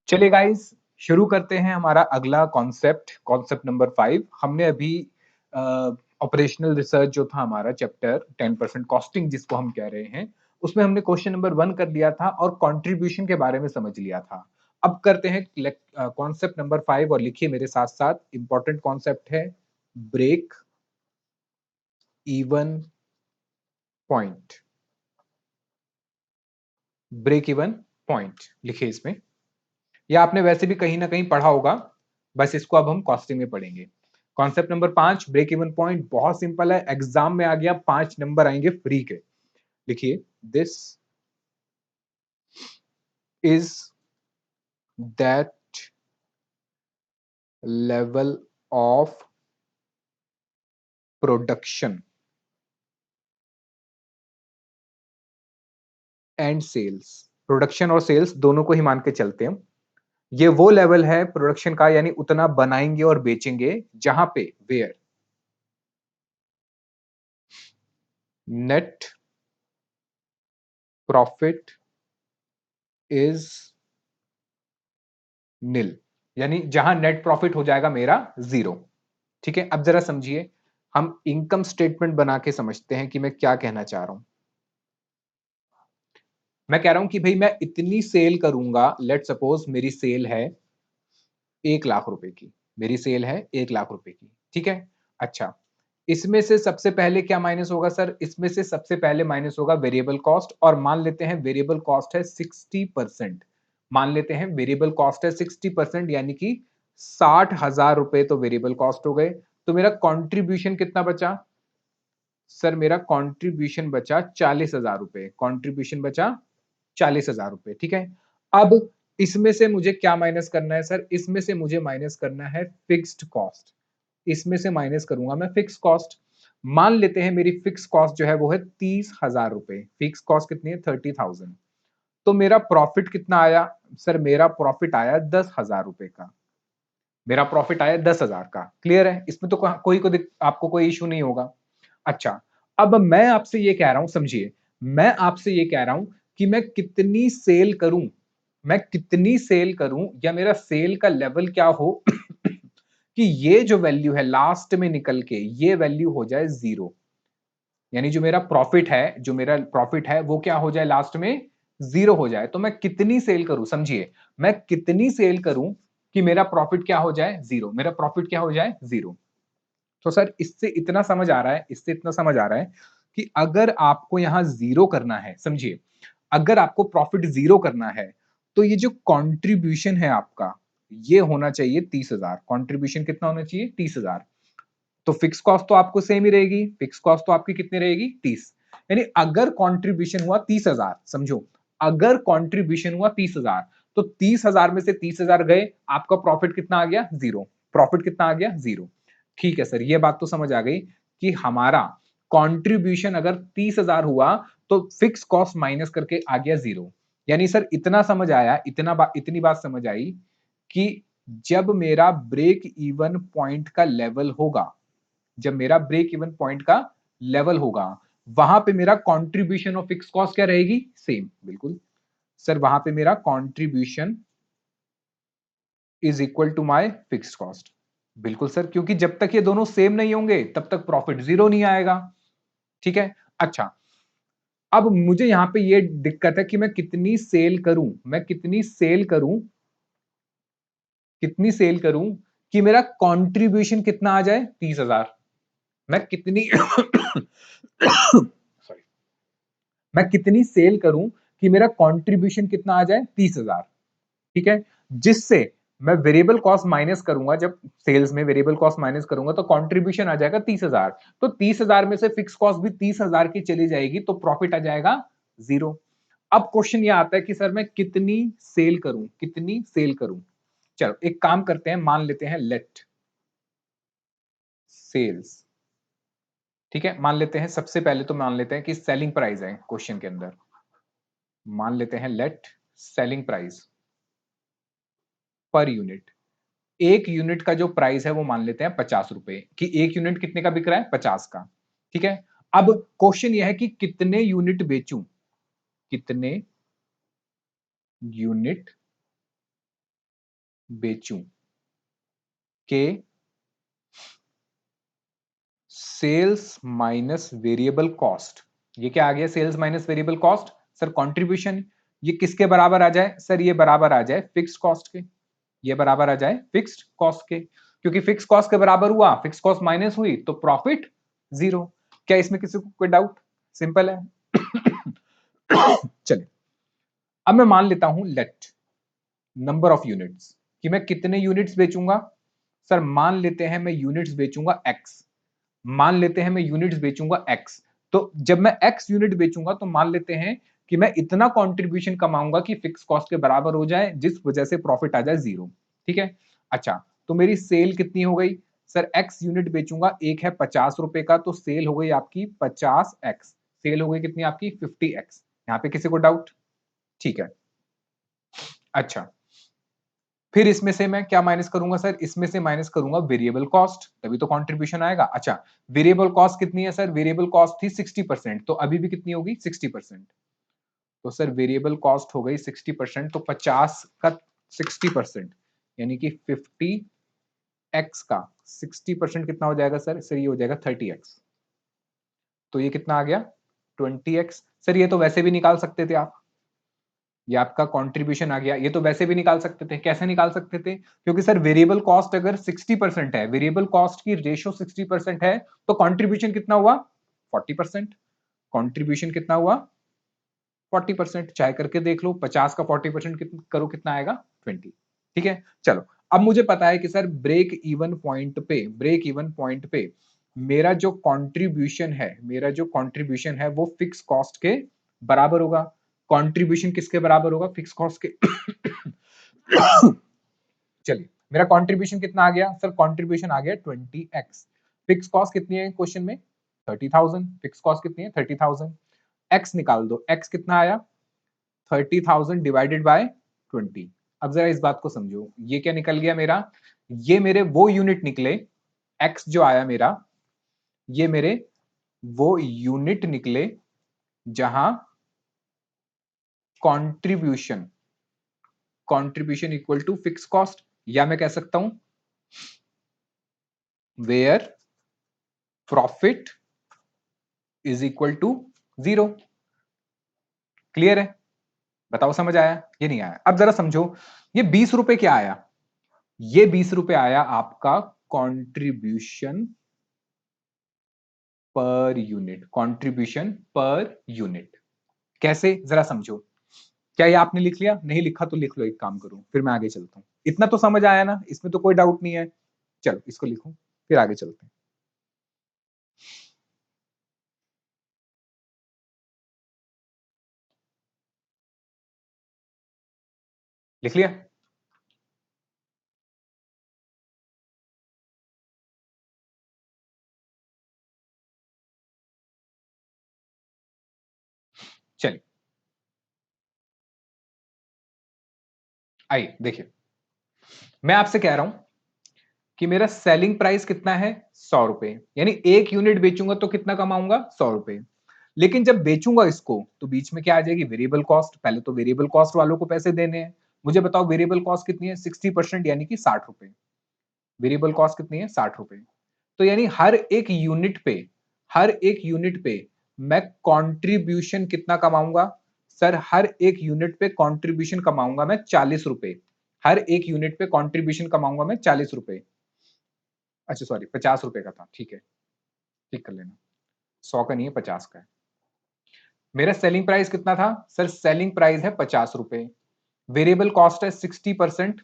चलिए गाइस, शुरू करते हैं हमारा अगला कॉन्सेप्ट नंबर 5। हमने अभी ऑपरेशनल रिसर्च जो था हमारा चैप्टर 10% कॉस्टिंग जिसको हम कह रहे हैं, उसमें हमने क्वेश्चन नंबर 1 कर लिया था और कंट्रीब्यूशन के बारे में समझ लिया था। अब करते हैं कॉन्सेप्ट नंबर 5 और लिखिए मेरे साथ-साथ। इंपॉर्टेंट कॉन्सेप्ट है break even point. Break even point लिखिए इसमें, या आपने वैसे भी कहीं ना कहीं पढ़ा होगा, बस इसको अब हम कॉस्टिंग में पढ़ेंगे। Concept number 5 break even point बहुत सिंपल है, एग्जाम में आ गया, 5 नंबर आएंगे फ्री के। लिखिए, this is that level of production and sales. Production और सेल्स दोनों को ही मान के चलते हैं। ये वो लेवल है प्रोडक्शन का, यानी उतना बनाएंगे और बेचेंगे जहां पे वेयर नेट प्रॉफिट इज नील, यानी जहां नेट प्रॉफिट हो जाएगा मेरा जीरो। ठीक है, अब जरा समझिए, हम इनकम स्टेटमेंट बना के समझते हैं कि मैं क्या कहना चाह रहा हूं। मैं कह रहा हूं कि भाई मैं इतनी सेल करूंगा, लेट सपोज मेरी सेल है 1 लाख रुपए की। मेरी सेल है 1 लाख रुपए की, ठीक है। अच्छा, इसमें से सबसे पहले क्या माइनस होगा सर? इसमें से सबसे पहले माइनस होगा वेरिएबल कॉस्ट, और मान लेते हैं वेरिएबल कॉस्ट है 60%। मान लेते हैं वेरिएबल कॉस्ट है 60%, यानी कि 60,000 रुपए तो वेरिएबल कॉस्ट हो गए। तो मेरा कॉन्ट्रीब्यूशन कितना बचा सर? मेरा कॉन्ट्रीब्यूशन बचा 40,000 रुपए। कॉन्ट्रीब्यूशन बचा 40,000 रुपए, ठीक है। अब इसमें से मुझे क्या माइनस करना है सर? इसमें से मुझे माइनस करना है फिक्स्ड कॉस्ट। इसमें से माइनस करूंगा मैं फिक्स कॉस्ट। मान लेते हैं मेरी फिक्स कॉस्ट जो है वो है 30,000 रुपए। फिक्स कॉस्ट कितनी है? 30,000। तो मेरा प्रॉफिट कितना आया सर? मेरा प्रॉफिट आया 10,000 रुपए का। मेरा प्रॉफिट आया 10,000 का। क्लियर है? इसमें तो आपको कोई इशू नहीं होगा। अच्छा, अब मैं आपसे ये कह रहा हूं, समझिए, मैं आपसे ये कह रहा हूं कि मैं कितनी सेल करूं, मैं कितनी सेल करूं, या मेरा सेल का लेवल क्या हो कि ये जो वैल्यू है लास्ट में निकल के ये वैल्यू हो जाए जीरो। यानी जो मेरा प्रॉफिट है वो क्या हो जाए? लास्ट में जीरो हो जाए। तो मैं कितनी सेल करूं, समझिए, मैं कितनी सेल करूं कि मेरा प्रॉफिट क्या हो जाए? जीरो। मेरा प्रॉफिट क्या हो जाए? जीरो। तो सर इससे इतना समझ आ रहा है, इससे इतना समझ आ रहा है कि अगर आपको यहां जीरो करना है, समझिए, अगर आपको प्रॉफिट जीरो करना है, तो ये जो कंट्रीब्यूशन है आपका, ये होना चाहिए 30,000। कंट्रीब्यूशन कितना होना चाहिए? 30,000। तो फिक्स कॉस्ट तो आपको सेम ही रहेगी। फिक्स कॉस्ट तो आपकी कितनी रहेगी? 30। यानी अगर कंट्रीब्यूशन हुआ 30,000, समझो, अगर कंट्रीब्यूशन हुआ 30,000, तो 30,000 में से 30,000 गए, आपका प्रॉफिट कितना आ गया? जीरो। प्रॉफिट कितना आ गया? जीरो। ठीक है सर, ये बात तो समझ आ गई कि हमारा कंट्रीब्यूशन अगर 30,000 हुआ तो फिक्स कॉस्ट माइनस करके आ गया जीरो। यानी सर इतना समझ आया, इतनी बात समझ आई कि जब मेरा ब्रेक इवन पॉइंट का लेवल होगा, जब मेरा ब्रेक इवन पॉइंट का लेवल होगा, वहां पे मेरा कंट्रीब्यूशन और फिक्स कॉस्ट क्या रहेगी? सेम। बिल्कुल सर, वहां पे मेरा contribution is equal to my fixed cost. बिल्कुल सर, क्योंकि जब तक ये दोनों सेम नहीं होंगे तब तक प्रॉफिट जीरो नहीं आएगा। ठीक है। अच्छा, अब मुझे यहां पे ये दिक्कत है कि मैं कितनी सेल करूं, मैं कितनी सेल करूं कि मेरा कंट्रीब्यूशन कितना आ जाए? 30,000। मैं कितनी सॉरी, मैं कितनी सेल करूं कि मेरा कंट्रीब्यूशन कितना आ जाए? 30,000। ठीक है, जिससे मैं वेरिएबल कॉस्ट माइनस करूंगा, जब सेल्स में वेरिएबल कॉस्ट माइनस करूंगा तो कंट्रीब्यूशन आ जाएगा 30,000। तो 30,000 में से फिक्स कॉस्ट भी 30,000 की चली जाएगी, तो प्रॉफिट आ जाएगा जीरो। अब क्वेश्चन ये आता है कि सर मैं कितनी सेल करूं, कितनी सेल करूं? चलो एक काम करते हैं, मान लेते हैं लेट सेल्स। ठीक है, मान लेते हैं, सबसे पहले तो मान लेते हैं कि सेलिंग प्राइस है क्वेश्चन के अंदर। मान लेते हैं let selling price per unit. एक यूनिट का जो प्राइस है वो मान लेते हैं 50 रुपए, कि एक यूनिट कितने का बिक रहा है? 50 का। ठीक है, अब क्वेश्चन यह है कि कितने यूनिट बेचूं, कितने यूनिट बेचूं के सेल्स माइनस वेरिएबल कॉस्ट, ये क्या आ गया sales minus variable cost sir contribution, ये किसके बराबर आ जाए सर, ये बराबर आ जाए फिक्स्ड कॉस्ट के, ये बराबर आ जाए फिक्स्ड कॉस्ट के, क्योंकि फिक्स कॉस्ट के बराबर हुआ, फिक्स कॉस्ट माइनस हुई तो प्रॉफिट जीरो। क्या इसमें किसी को कोई डाउट? सिंपल है। चलिए अब मैं मान लेता हूं लेट नंबर ऑफ यूनिट्स, कि मैं कितने यूनिट्स बेचूंगा सर, मान लेते हैं मैं यूनिट्स बेचूंगा एक्स, मान लेते हैं मैं यूनिट्स बेचूंगा एक्स, तो जब मैं एक्स यूनिट बेचूंगा तो मान लेते हैं कि मैं इतना कंट्रीब्यूशन कमाऊंगा कि फिक्स कॉस्ट के बराबर हो जाए, जिस वजह से प्रॉफिट आ जाए जीरो। ठीक है, अच्छा तो मेरी सेल कितनी हो गई सर, एक्स यूनिट बेचूंगा, एक है 50 रुपए का, तो सेल हो गई आपकी 50x, सेल हो गई कितनी आपकी 50x। यहां पे किसी को डाउट? ठीक है, अच्छा फिर इसमें से मैं क्या माइनस करूंगा सर, इसमें से माइनस करूंगा वेरिएबल कॉस्ट, तभी तो कंट्रीब्यूशन आएगा। अच्छा वेरिएबल कॉस्ट कितनी है सर, वेरिएबल कॉस्ट थी 60%, तो अभी भी कितनी होगी 60%, तो सर वेरिएबल कॉस्ट हो गई 60%, तो 50 का 60% यानी कि 50x का 60% कितना हो जाएगा सर ये हो जाएगा 30x, तो ये कितना आ गया 20x। सर ये तो वैसे भी निकाल सकते थे आप, ये आपका कंट्रीब्यूशन आ गया, ये तो वैसे भी निकाल सकते थे, कैसे निकाल सकते थे, क्योंकि सर वेरिएबल कॉस्ट अगर 60% है, वेरिएबल कॉस्ट की रेशो 60% है, तो कंट्रीब्यूशन कितना हुआ 40%, कंट्रीब्यूशन कितना हुआ 40%, चाहे करके देख लो, 50 का 40% करो कितना आएगा 20। ठीक है, चलो अब मुझे पता है कि सर ब्रेक इवन पॉइंट पे, ब्रेक इवन पॉइंट पे मेरा जो कंट्रीब्यूशन है, मेरा जो कंट्रीब्यूशन है वो फिक्स कॉस्ट के बराबर होगा। कंट्रीब्यूशन किसके बराबर होगा, फिक्स कॉस्ट के। चलिए मेरा कंट्रीब्यूशन कितना आ गया सर, कंट्रीब्यूशन आ गया 20x। फिक्स कॉस्ट कितनी है क्वेश्चन में 30,000, फिक्स कॉस्ट कितनी है 30,000, x निकाल दो, x कितना आया 30,000 डिवाइडेड बाय 20। अब जरा इस बात को समझो, ये क्या निकल गया मेरा, ये मेरे वो यूनिट निकले, x जो आया मेरा, ये मेरे वो यूनिट निकले जहां contribution, contribution equal to fix cost, या मैं कह सकता हूं where profit is equal to zero. Clear है? बताओ समझ आया, ये नहीं आया? अब जरा समझो, ये 20 रुपए क्या आया, ये 20 रुपए आया आपका contribution per unit, contribution per unit. कैसे जरा समझो, क्या ये आपने लिख लिया? नहीं लिखा तो लिख लो, एक काम करूं फिर मैं आगे चलता हूं। इतना तो समझ आया ना, इसमें तो कोई डाउट नहीं है। चलो इसको लिखूं फिर आगे चलते हैं। लिख लिया? चलिए आइए देखिए, मैं आपसे कह रहा हूं कि मेरा सेलिंग प्राइस कितना है 100 रुपए, यानी एक यूनिट बेचूंगा तो कितना कमाऊंगा 100 रुपए। लेकिन जब बेचूंगा इसको तो बीच में क्या आ जाएगी वेरिएबल कॉस्ट, पहले तो वेरिएबल कॉस्ट वालों को पैसे देने हैं। मुझे बताओ वेरिएबल कॉस्ट कितनी है 60% यानी कि 60 रुपए, वेरिएबल कॉस्ट कितनी है 60 रुपए। तो यानी हर एक यूनिट पे, हर एक यूनिट पे मैं कंट्रीब्यूशन कितना कमाऊंगा सर, हर एक यूनिट पे कंट्रीब्यूशन कमाऊंगा मैं 40 रुपए, हर एक यूनिट पे कंट्रीब्यूशन कमाऊंगा मैं 40 रुपए। अच्छा सॉरी 50 रुपए का था, ठीक है ठीक कर लेना, 100 का नहीं है 50 का है। मेरा सेलिंग प्राइस कितना था सर, सेलिंग प्राइस है 50 रुपए, वेरिएबल कॉस्ट है 60%,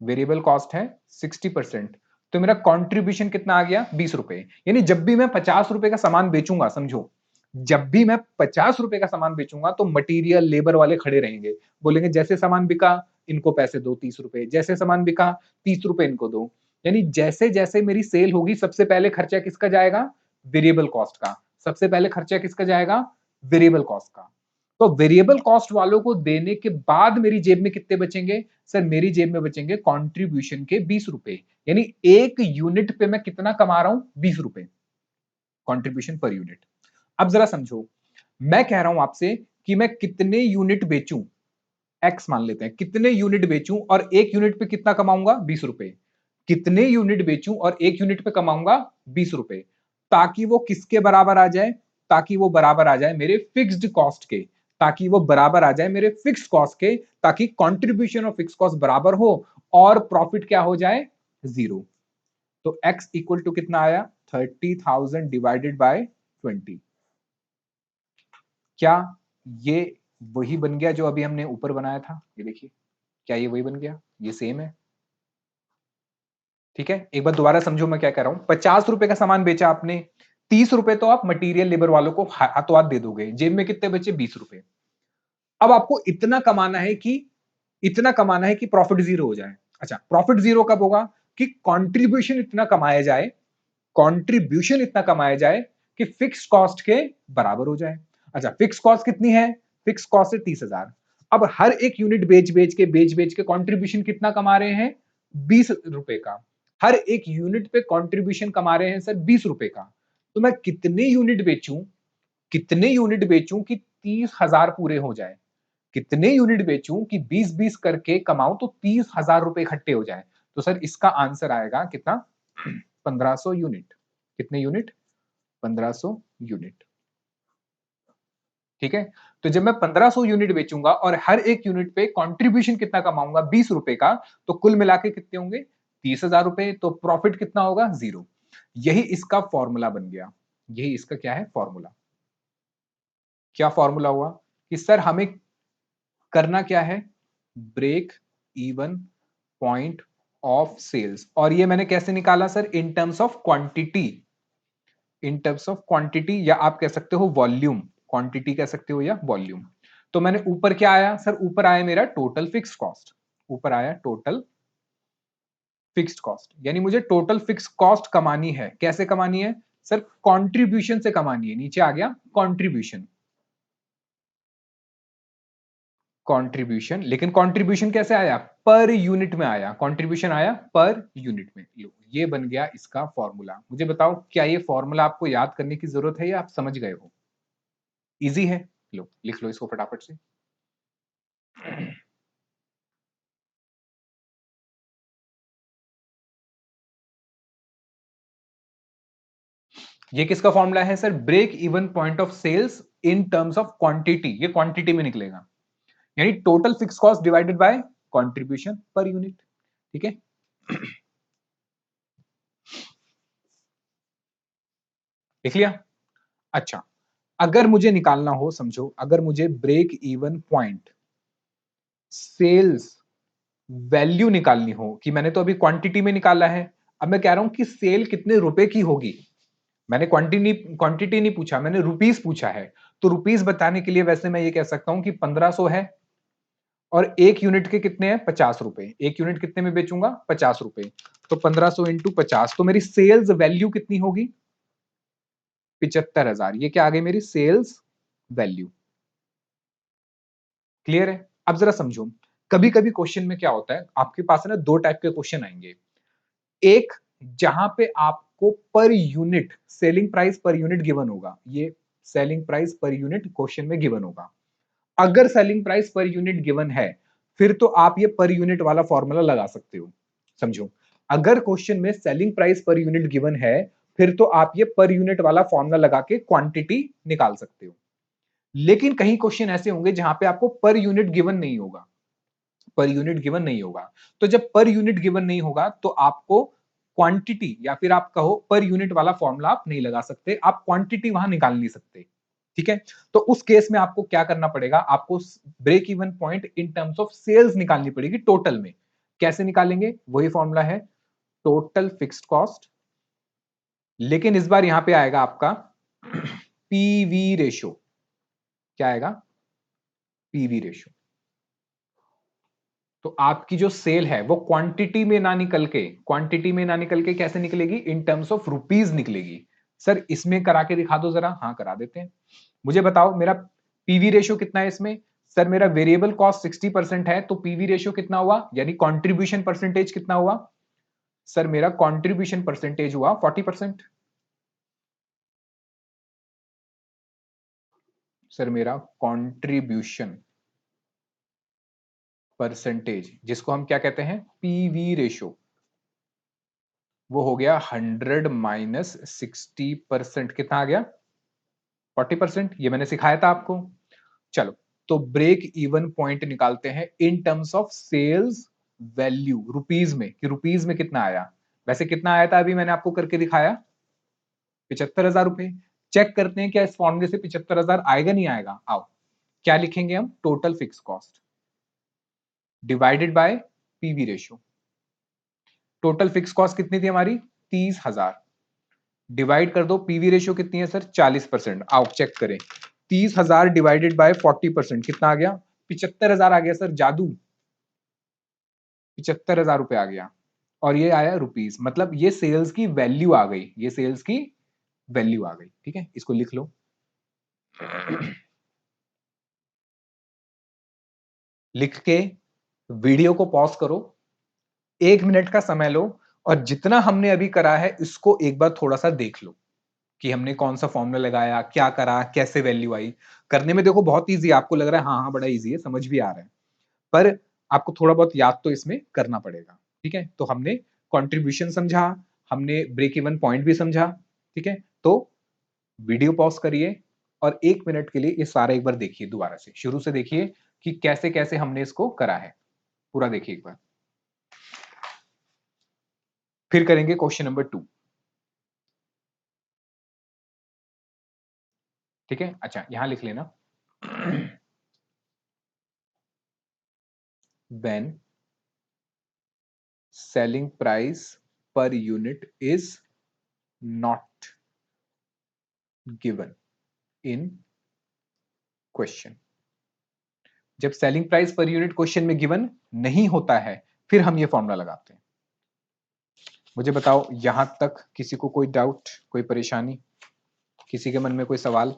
वेरिएबल कॉस्ट है 60%, तो मेरा कंट्रीब्यूशन कितना आ गया 20 रुपए। यानी जब भी मैं 50 रुपए का सामान बेचूंगा, समझो जब भी मैं 50 रुपए का सामान बेचूंगा तो मटेरियल लेबर वाले खड़े रहेंगे, बोलेंगे जैसे सामान बिका इनको पैसे दो 30 रुपए, जैसे सामान बिका 30 रुपए इनको दो। यानी जैसे जैसे मेरी सेल होगी सबसे पहले खर्चा किसका जाएगा, वेरिएबल कॉस्ट का, सबसे पहले खर्चा किसका जाएगा, वेरिएबल कॉस्ट का। तो वेरिएबल कॉस्ट वालों को देने के बाद मेरी जेब में कितने बचेंगे सर, मेरी जेब में बचेंगे कंट्रीब्यूशन के 20 रुपए, यानी एक यूनिट पे मैं कितना कमा रहा हूं 20 रुपए कंट्रीब्यूशन पर यूनिट। अब जरा समझो, मैं कह रहा हूं आपसे कि मैं कितने यूनिट बेचूं, एक्स मान लेते हैं, कितने यूनिट बेचूं और एक यूनिट पे कितना कमाऊंगा, 20 रुपए। कितने यूनिट बेचूं और एक यूनिट पे कमाऊंगा 20 रुपए, ताकि वो किसके बराबर आ जाए, ताकि वो बराबर आ जाए मेरे फिक्स्ड कॉस्ट के, ताकि वो बराबर आ जाए मेरे फिक्स्ड कॉस्ट के, ताकि कंट्रीब्यूशन और फिक्स कॉस्ट बराबर हो और प्रॉफिट क्या हो जाए, जीरो। तो x इक्वल टू कितना आया, 30,000 डिवाइडेड बाय 20। क्या ये वही बन गया जो अभी हमने ऊपर बनाया था, ये देखिए, क्या ये वही बन गया, ये सेम है। ठीक है, एक बार दोबारा समझो मैं क्या कह रहा हूं। 50 रुपए का सामान बेचा आपने, 30 रुपए तो आप मटेरियल लेबर वालों को हाथों हाथ दे दोगे, जेब में कितने बचे, 20 रुपए। अब आपको इतना कमाना है कि, इतना कमाना है कि प्रॉफिट जीरो हो जाए। अच्छा, प्रॉफिट जीरो कब होगा, कि कंट्रीब्यूशन इतना कमाया जाए, कंट्रीब्यूशन इतना कमाया जाए कि फिक्स कॉस्ट के बराबर हो जाए। अच्छा, फिक्स कॉस्ट कितनी है, फिक्स कॉस्ट है 30,000। अब हर एक यूनिट बेच बेच के कंट्रीब्यूशन कितना कमा रहे हैं, 20 रुपए का। हर एक यूनिट पे कंट्रीब्यूशन कमा रहे हैं सर 20 रुपए का। तो मैं कितने यूनिट बेचूं, कितने यूनिट बेचूं कि 30,000 पूरे हो जाए, कितने यूनिट बेचूं कि 20-20 करके कमाऊं तो 30,000 रुपए इकट्ठे हो जाए। तो सर इसका आंसर आएगा कितना, 1500 यूनिट। कितने यूनिट, 1500 यूनिट। ठीक है, तो जब मैं 1500 यूनिट बेचूंगा और हर एक यूनिट पे कंट्रीब्यूशन कितना कमाऊंगा, 20 रुपए का, तो कुल मिला के कितने होंगे, 30,000 रुपए। तो प्रॉफिट कितना होगा, जीरो। यही इसका फॉर्मूला बन गया, यही इसका क्या है, फॉर्मूला। क्या फॉर्मूला हुआ, कि सर हमें करना क्या है, break even point of sales. और ये मैंने कैसे निकाला sir, in terms of quantity, in terms of quantity, या आप कह सकते हो वॉल्यूम, क्वांटिटी कह सकते हो या वॉल्यूम। तो मैंने ऊपर क्या आया सर, ऊपर आया मेरा टोटल फिक्स्ड कॉस्ट, ऊपर आया टोटल फिक्स्ड कॉस्ट, यानी मुझे टोटल फिक्स्ड कॉस्ट कमानी है। कैसे कमानी है सर, कंट्रीब्यूशन से कमानी है। नीचे आ गया कंट्रीब्यूशन, कंट्रीब्यूशन, लेकिन कंट्रीब्यूशन कैसे आया, पर यूनिट में आया, कंट्रीब्यूशन आया पर यूनिट में। लो, ये बन गया इसका फॉर्मूला। मुझे बताओ क्या ये फॉर्मूला आपको याद करने की जरूरत है या आप समझ गए हो, इजी है। लो लिख लो इसको फटाफट से। ये किसका फॉर्मूला है sir, break even point of sales in terms of quantity, ये क्वांटिटी में निकलेगा, यानी total fix cost divided by contribution per unit. ठीक है, लिख लिया। अच्छा, अगर मुझे निकालना हो, समझो, अगर मुझे break even point sales value निकालनी हो, कि मैंने तो अभी क्वांटिटी में निकाला है, अब मैं कह रहा हूं कि सेल कितने रुपए की होगी। मैंने क्वांटिटी नहीं पूछा, मैंने रुपीस पूछा है। तो रुपीस बताने के लिए वैसे मैं ये कह सकता हूं कि 1500 है, और एक यूनिट के कितने हैं, 50 रुपए। एक यूनिट कितने में बेचूंगा, 50 रुपए। तो 1500 इंटू 50, तो मेरी सेल्स वैल्यू कितनी होगी, 75,000। ये क्या आ गई मेरी सेल्स वैल्यू। क्लियर है। अब जरा समझो, कभी कभी क्वेश्चन में क्या होता है, आपके पास है ना दो टाइप के क्वेश्चन आएंगे। एक, जहां पे आपको per unit selling price per unit given होगा, ये selling price per unit question में गिवन होगा। अगर selling price per unit given है, फिर तो आप ये पर यूनिट वाला फॉर्मूला लगा सकते हो। समझो, अगर क्वेश्चन में selling price per unit given है, फिर तो आप ये पर यूनिट वाला फॉर्मूला लगा के क्वांटिटी निकाल सकते हो। लेकिन कहीं क्वेश्चन ऐसे होंगे जहां पे आपको पर यूनिट गिवन नहीं होगा, पर यूनिट गिवन नहीं होगा। तो जब पर यूनिट गिवन नहीं होगा, तो आपको क्वांटिटी या फिर आप कहो पर यूनिट वाला फॉर्मूला आप नहीं लगा सकते, आप क्वांटिटी वहां निकाल नहीं सकते। ठीक है, तो उस केस में आपको क्या करना पड़ेगा, आपको break even point in terms of sales निकालनी पड़ेगी टोटल में। कैसे निकालेंगे, वही फॉर्मूला है टोटल फिक्स्ड कॉस्ट, लेकिन इस बार यहां पे आएगा आपका पीवी रेशो। क्या आएगा, पीवी रेशो। तो आपकी जो सेल है वो क्वांटिटी में ना निकल के, क्वांटिटी में ना निकल के कैसे निकलेगी, इन टर्म्स ऑफ रुपीज निकलेगी। सर इसमें करा के दिखा दो जरा, हाँ करा देते हैं। मुझे बताओ मेरा पीवी रेशियो कितना है इसमें, सर मेरा वेरिएबल कॉस्ट 60% है, तो पीवी रेशियो कितना हुआ, यानी कंट्रीब्यूशन परसेंटेज कितना हुआ, सर मेरा कंट्रीब्यूशन परसेंटेज हुआ 40%। सर मेरा कंट्रीब्यूशन परसेंटेज, जिसको हम क्या कहते हैं, पीवी रेशो, वो हो गया 100 माइनस 60%, कितना आ गया 40%। ये मैंने सिखाया था आपको। चलो, तो ब्रेक इवन पॉइंट निकालते हैं in terms of sales value, rupees में, कि रुपीज में कितना आया। वैसे कितना आया था अभी मैंने आपको करके दिखाया, 75,000 रुपए। चेक करते हैं क्या इस फॉर्मूले से 75,000 आएगा नहीं आएगा। आओ, क्या लिखेंगे हम, total fix cost divided bye PV ratio. Total fix cost कितनी थी हमारी, 30,000, डिवाइड कर दो पीवी रेशियो कितनी है सर, 40%। आओ चेक करें, 30,000 डिवाइडेड बाय 40%, कितना आ गया, 75,000 आ गया सर, जादू, 75,000 रुपए आ गया। और ये आया रुपीज, मतलब ये सेल्स की वैल्यू आ गई, ये सेल्स की वैल्यू आ गई। ठीक है, इसको लिख लो। लिख के वीडियो को पॉज करो, 1 मिनट का समय लो, और जितना हमने अभी करा है इसको एक बार थोड़ा सा देख लो कि हमने कौन सा फॉर्मूला लगाया, क्या करा, कैसे वैल्यू आई। करने में देखो बहुत इजी है, आपको लग रहा है हाँ हाँ बड़ा इजी है, समझ भी आ रहा है, पर आपको थोड़ा बहुत याद तो इसमें करना पड़ेगा। ठीक है, तो हमने कंट्रीब्यूशन समझा, हमने ब्रेक इवन पॉइंट भी समझा। ठीक है, तो वीडियो पॉज करिए और 1 मिनट के लिए ये सारा एक बार देखिए, दोबारा से शुरू से देखिए कि कैसे कैसे हमने इसको करा है, पूरा देखिए एक बार। फिर करेंगे क्वेश्चन नंबर 2। ठीक है, अच्छा यहां लिख लेना, when selling price per unit is not given in question. जब selling price per unit question में गिवन नहीं होता है, फिर हम ये फॉर्मूला लगाते हैं। मुझे बताओ यहां तक किसी को कोई डाउट, कोई परेशानी, किसी के मन में कोई सवाल?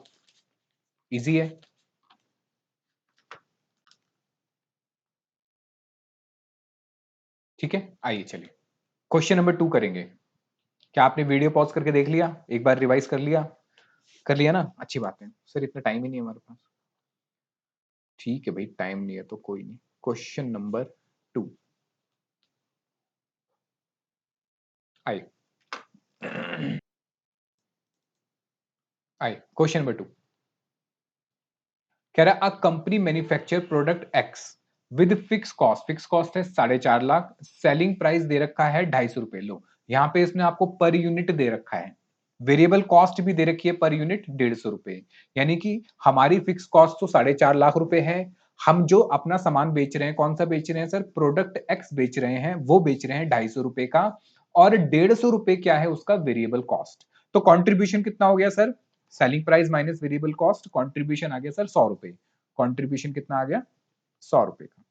इजी है। ठीक है, आइए चलिए क्वेश्चन नंबर 2 करेंगे। क्या आपने वीडियो पॉज करके देख लिया, एक बार रिवाइज कर लिया? कर लिया ना, अच्छी बात है। सर इतना टाइम ही नहीं है हमारे पास। ठीक है भाई, टाइम नहीं है तो कोई नहीं। क्वेश्चन नंबर 2 आइए, आइए क्वेश्चन नंबर 2 कह रहा है a company manufacture product x with fix cost है 4.5 लाख, सेलिंग प्राइस दे रखा है 250 रुपए। लो, यहाँ पे इसने आपको पर यूनिट दे रखा है, वेरिएबल कॉस्ट भी दे रखी है पर यूनिट 150 रुपए। यानी कि हमारी फिक्स कॉस्ट तो 4.5 लाख रुपए है, हम जो अपना सामान बेच रहे हैं, कौन सा बेच रहे हैं सर, प्रोडक्ट एक्स बेच रहे हैं, वो बेच रहे हैं 250 रुपए का, और 150 रुपए क्या है उसका वेरिएबल कॉस्ट। तो कॉन्ट्रीब्यूशन कितना हो गया sir, selling price minus variable cost, contribution आ गया सर 100 रुपए। कॉन्ट्रीब्यूशन कितना आ गया, 100 रुपए का।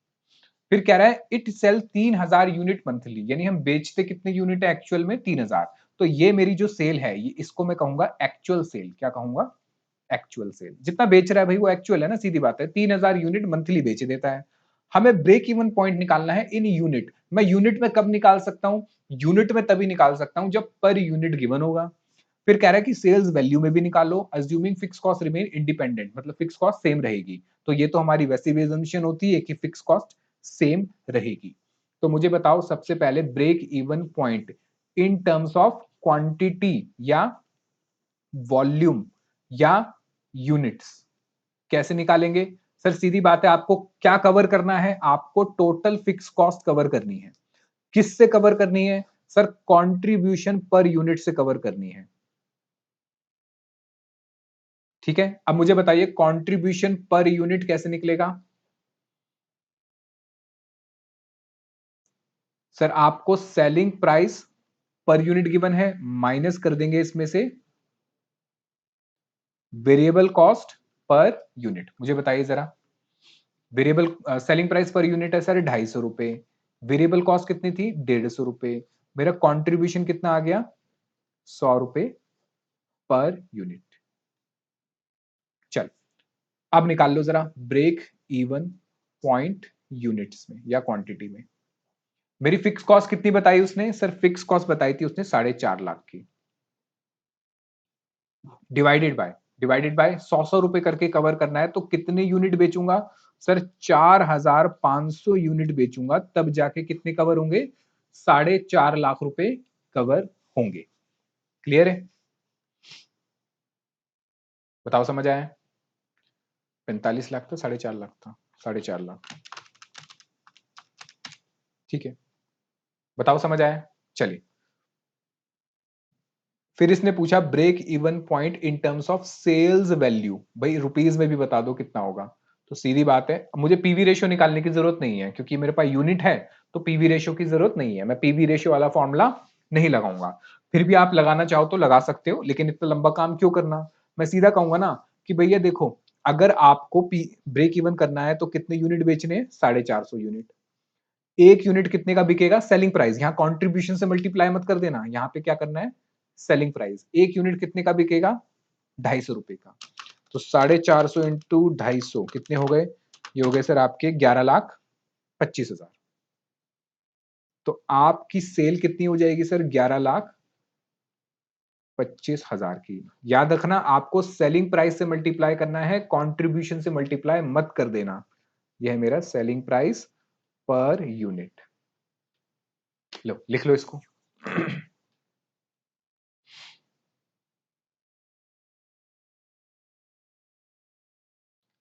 फिर कह रहा है इट सेल 3,000 यूनिट मंथली, यानी हम बेचते कितने यूनिट है एक्चुअल में, 3,000। तो ये मेरी जो सेल है, ये इसको मैं कहूंगा एक्चुअल सेल। क्या कहूंगा, एक्चुअल सेल। जितना बेच रहा है भाई वो एक्चुअल है ना, सीधी बात है, 3,000 यूनिट मंथली बेच देता है। हमें ब्रेक इवन पॉइंट निकालना है इन यूनिट। मैं यूनिट में कब निकाल सकता हूं, यूनिट में तभी निकाल सकता हूं जब पर यूनिट गिवन होगा। फिर कह रहा है कि सेल्स वैल्यू में भी निकालो, assuming fix cost remain independent, मतलब फिक्स कॉस्ट सेम रहेगी। तो ये तो हमारी वैसी भी assumption होती है कि फिक्स कॉस्ट सेम रहेगी। तो मुझे बताओ सबसे पहले break even point in terms of quantity या वॉल्यूम या यूनिट्स कैसे निकालेंगे। सर सीधी बात है, आपको क्या कवर करना है, आपको टोटल फिक्स कॉस्ट कवर करनी है। किससे कवर करनी है सर, कंट्रीब्यूशन पर यूनिट से कवर करनी है। ठीक है, अब मुझे बताइए कंट्रीब्यूशन पर यूनिट कैसे निकलेगा। सर आपको selling price per unit given है, माइनस कर देंगे इसमें से वेरिएबल कॉस्ट पर यूनिट। मुझे बताइए जरा, variable selling price per unit है सर 250 रुपए, वेरिएबल कॉस्ट कितनी थी 150 रुपए, मेरा कंट्रीब्यूशन कितना आ गया 100 रुपए पर यूनिट। चल, अब निकाल लो जरा ब्रेक इवन पॉइंट यूनिट्स में या क्वांटिटी में। मेरी फिक्स कॉस्ट कितनी बताई उसने सर, फिक्स कॉस्ट बताई थी उसने 4.5 लाख की, डिवाइडेड बाय 100 100 रुपए करके कवर करना है, तो कितने यूनिट बेचूंगा, सर 4,500 यूनिट बेचूंगा तब जाके कितने कवर होंगे? 4.5 लाख रुपए कवर होंगे। क्लियर है? बताओ समझ आया? 45 लाख था, 4.5 लाख था, 4.5 लाख। ठीक है, बताओ समझ आया? चलिए, फिर इसने पूछा break even point in terms of sales value. भाई रुपीज में भी बता दो कितना होगा। तो सीधी बात है, मुझे पीवी रेशियो निकालने की जरूरत नहीं है क्योंकि मेरे पास यूनिट है, तो पीवी रेशियो की जरूरत नहीं है। मैं पीवी रेशियो वाला फॉर्मूला नहीं लगाऊंगा। फिर भी आप लगाना चाहो तो लगा सकते हो, लेकिन इतना लंबा काम क्यों करना। मैं सीधा कहूंगा ना कि भैया देखो, अगर आपको ब्रेक इवन करना है तो कितने यूनिट बेचने हैं? 450 यूनिट। एक यूनिट कितने का बिकेगा? Selling price. यहां कॉन्ट्रीब्यूशन से मल्टीप्लाई मत कर देना, यहां पे क्या करना है? Selling price. एक यूनिट कितने का बिकेगा? 250 रुपए का। तो 450 इंटू 250 कितने हो गए? ये हो गए सर आपके 11,25,000। तो आपकी सेल कितनी हो जाएगी सर? 11,25,000 की। याद रखना, आपको सेलिंग प्राइस से मल्टीप्लाई करना है, कॉन्ट्रीब्यूशन से मल्टीप्लाई मत कर देना। यह है मेरा सेलिंग प्राइस पर यूनिट। लो लिख लो इसको।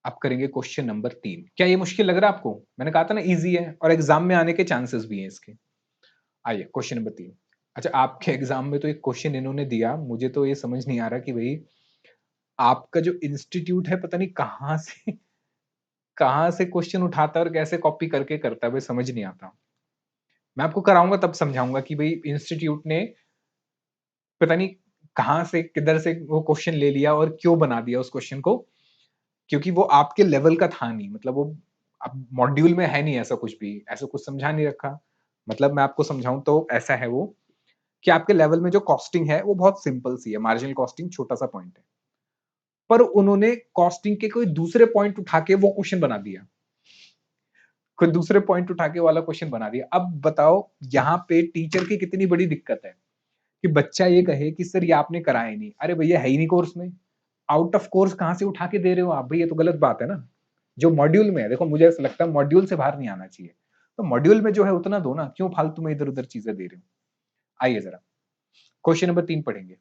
अब करेंगे क्वेश्चन नंबर 3। क्या ये मुश्किल लग रहा है आपको? मैंने कहा था ना इजी है और एग्जाम में आने के चांसेस भी हैं इसके। आइए क्वेश्चन नंबर 3। अच्छा, आपके एग्जाम में तो एक क्वेश्चन इन्होंने दिया, मुझे तो ये समझ नहीं आ रहा कि भाई आपका जो इंस्टीट्यूट है पता नहीं कहां से क्वेश्चन उठाता है और कैसे कॉपी करके करता है, भाई समझ नहीं आता। मैं आपको कराऊंगा तब समझाऊंगा कि भाई इंस्टीट्यूट ने पता नहीं कहां से किधर से वो क्वेश्चन ले लिया और क्यों बना दिया उस क्वेश्चन को, क्योंकि वो आपके लेवल का था नहीं। मतलब वो अब मॉड्यूल में है नहीं, ऐसा कुछ भी ऐसा कुछ समझा नहीं रखा। मतलब मैं आपको समझाऊं तो ऐसा है वो कि आपके लेवल में जो कॉस्टिंग है वो बहुत सिंपल सी है, मार्जिनल कॉस्टिंग छोटा सा पॉइंट है, पर उन्होंने कॉस्टिंग के कोई दूसरे पॉइंट उठा के वो क्वेश्चन बना दिया। कोई दूसरे पॉइंट उठा के वाला क्वेश्चन बना दिया। अब बताओ यहाँ पे टीचर की कितनी बड़ी दिक्कत है कि बच्चा ये कहे कि सर ये आपने कराया नहीं। अरे भैया है ही नहीं कोर्स में, आउट ऑफ कोर्स कहां से उठा के दे रहे हो आप? भाई ये तो गलत बात है ना। जो मॉड्यूल में है, देखो मुझे ऐसा लगता है मॉड्यूल से बाहर नहीं आना चाहिए, तो मॉड्यूल में जो है उतना दो ना, क्यों फालतू में इधर उधर चीजें दे रहे हो। आइए जरा क्वेश्चन नंबर 3 पढ़ेंगे।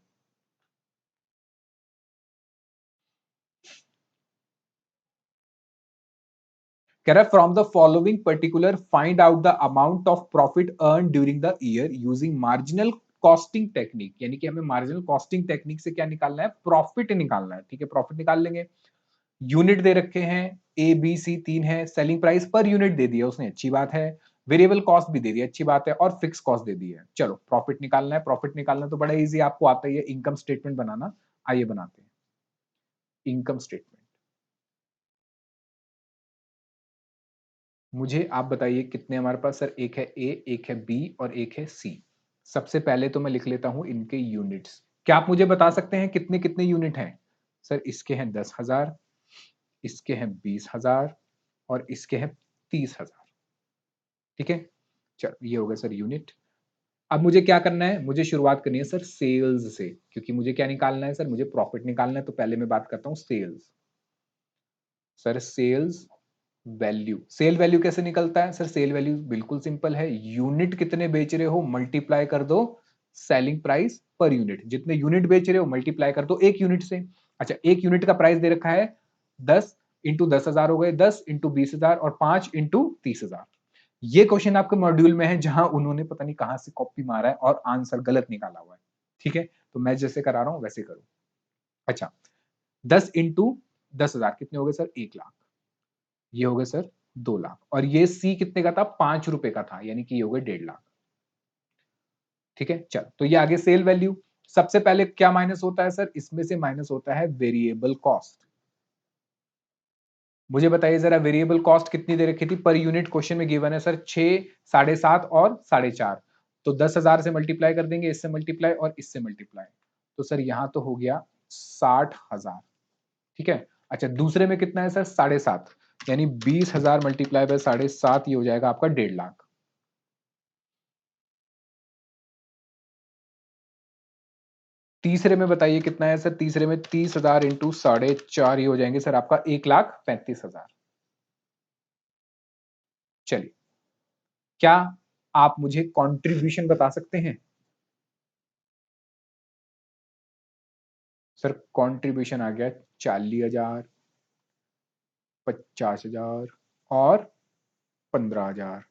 कह रहा है from the following particular find out the amount of profit earn during the year using marginal costing technique. यानी कि हमें मार्जिनल कॉस्टिंग टेक्निक से क्या निकालना है? प्रॉफिट निकालना है। ठीक है, प्रॉफिट निकाल लेंगे। यूनिट दे रखे हैं, ए बी सी 3 है, सेलिंग प्राइस पर यूनिट दे दिया उसने, अच्छी बात है। वेरिएबल कॉस्ट भी दे दी, अच्छी बात है, और फिक्स कॉस्ट दे दी है। चलो प्रॉफिट निकालना है। प्रॉफिट निकालना तो बड़ा इजी, आपको आता ही है, इनकम स्टेटमेंट बनाना। आइए बनाते हैं इनकम स्टेटमेंट। मुझे आप बताइए कितने हमारे पास? सर एक है ए, एक है बी और एक है सी। सबसे पहले तो मैं लिख लेता हूं इनके यूनिट्स। क्या आप मुझे बता सकते हैं कितने कितने यूनिट हैं? सर इसके हैं 10,000, इसके हैं 20,000 और इसके हैं 30,000। ठीक है, चलो ये हो गया सर यूनिट। अब मुझे क्या करना है? मुझे शुरुआत करनी है सर सेल्स से, क्योंकि मुझे क्या निकालना है सर? मुझे प्रॉफिट निकालना है। तो पहले मैं बात करता हूं sales. Sir sales value, sale value कैसे निकलता है सर? सेल वैल्यू बिल्कुल सिंपल है, यूनिट कितने बेच रहे हो मल्टीप्लाई कर दो सेलिंग प्राइस पर यूनिट। जितने यूनिट बेच रहे हो मल्टीप्लाई कर दो एक यूनिट से। अच्छा, एक यूनिट का प्राइस दे रखा है 10 इंटू 10,000 हो गए, 10 इंटू 20,000 और 5 इंटू 30,000। ये क्वेश्चन आपके मॉड्यूल में है जहां उन्होंने पता नहीं कहां से कॉपी मारा है और आंसर गलत निकाला हुआ है। ठीक है, तो मैं जैसे करा रहा हूं वैसे करो। अच्छा, 10 इंटू 10,000 कितने हो गए सर? 1 लाख। ये हो गए सर 2 लाख। और ये सी कितने का था? 5 रुपए का था, यानी कि ये हो गए 1.5 लाख। ठीक है, चल तो ये आगे सेल वैल्यू। सबसे पहले क्या माइनस होता है सर? इसमें से माइनस होता है वेरिएबल कॉस्ट। मुझे बताइए जरा वेरिएबल कॉस्ट कितनी दे रखी थी पर यूनिट? क्वेश्चन में गिवन है सर 6, 7.5 और 4.5। तो 10,000 से मल्टीप्लाई कर देंगे, इससे मल्टीप्लाई और इससे मल्टीप्लाई। तो सर यहां तो हो गया 60,000। ठीक है, अच्छा दूसरे में कितना है सर? 7.5, यानी 20,000 मल्टीप्लाई बाय 7.5, ये हो जाएगा आपका 1.5 लाख। तीसरे में बताइए कितना है सर? तीसरे में 30,000 इंटू 4.5, ये हो जाएंगे सर आपका 1,35,000। चलिए, क्या आप मुझे कंट्रीब्यूशन बता सकते हैं? सर कंट्रीब्यूशन आ गया 40,000, 50,000 और 15,000।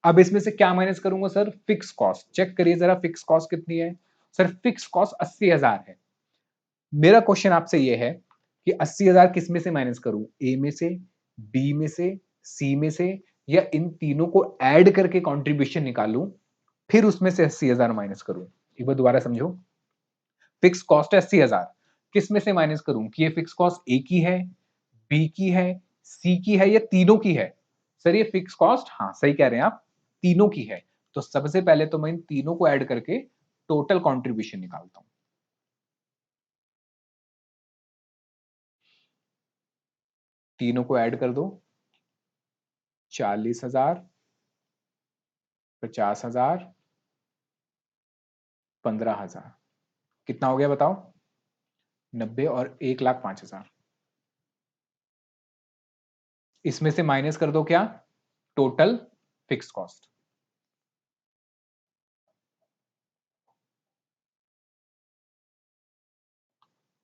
अब इसमें से क्या माइनस करूंगा सर? Fix cost. चेक करिए जरा फिक्स कॉस्ट कितनी है। सर फिक्स कॉस्ट 80,000 है। मेरा क्वेश्चन आपसे ये है कि 80,000 किस में से माइनस करूं? ए में से, बी में से, सी में से, या इन तीनों को ऐड करके कंट्रीब्यूशन निकालूं, फिर उसमें से 80,000 माइनस करूं? एक बार दोबारा समझो। फिक्स कॉस्ट है 80,000, किस में से माइनस करूं कि ये फिक्स कॉस्ट ए की है, बी की है, सी की है, या तीनों की है? सर ये फिक्स कॉस्ट, हाँ सही कह रहे हैं आप, तीनों की है। तो सबसे पहले तो मैं इन तीनों को ऐड करके टोटल कंट्रीब्यूशन निकालता हूं। तीनों को ऐड कर दो, 40,000, 50,000, 15,000, कितना हो गया बताओ? 90 और 1,05,000। इसमें से माइनस कर दो क्या? Total fix cost.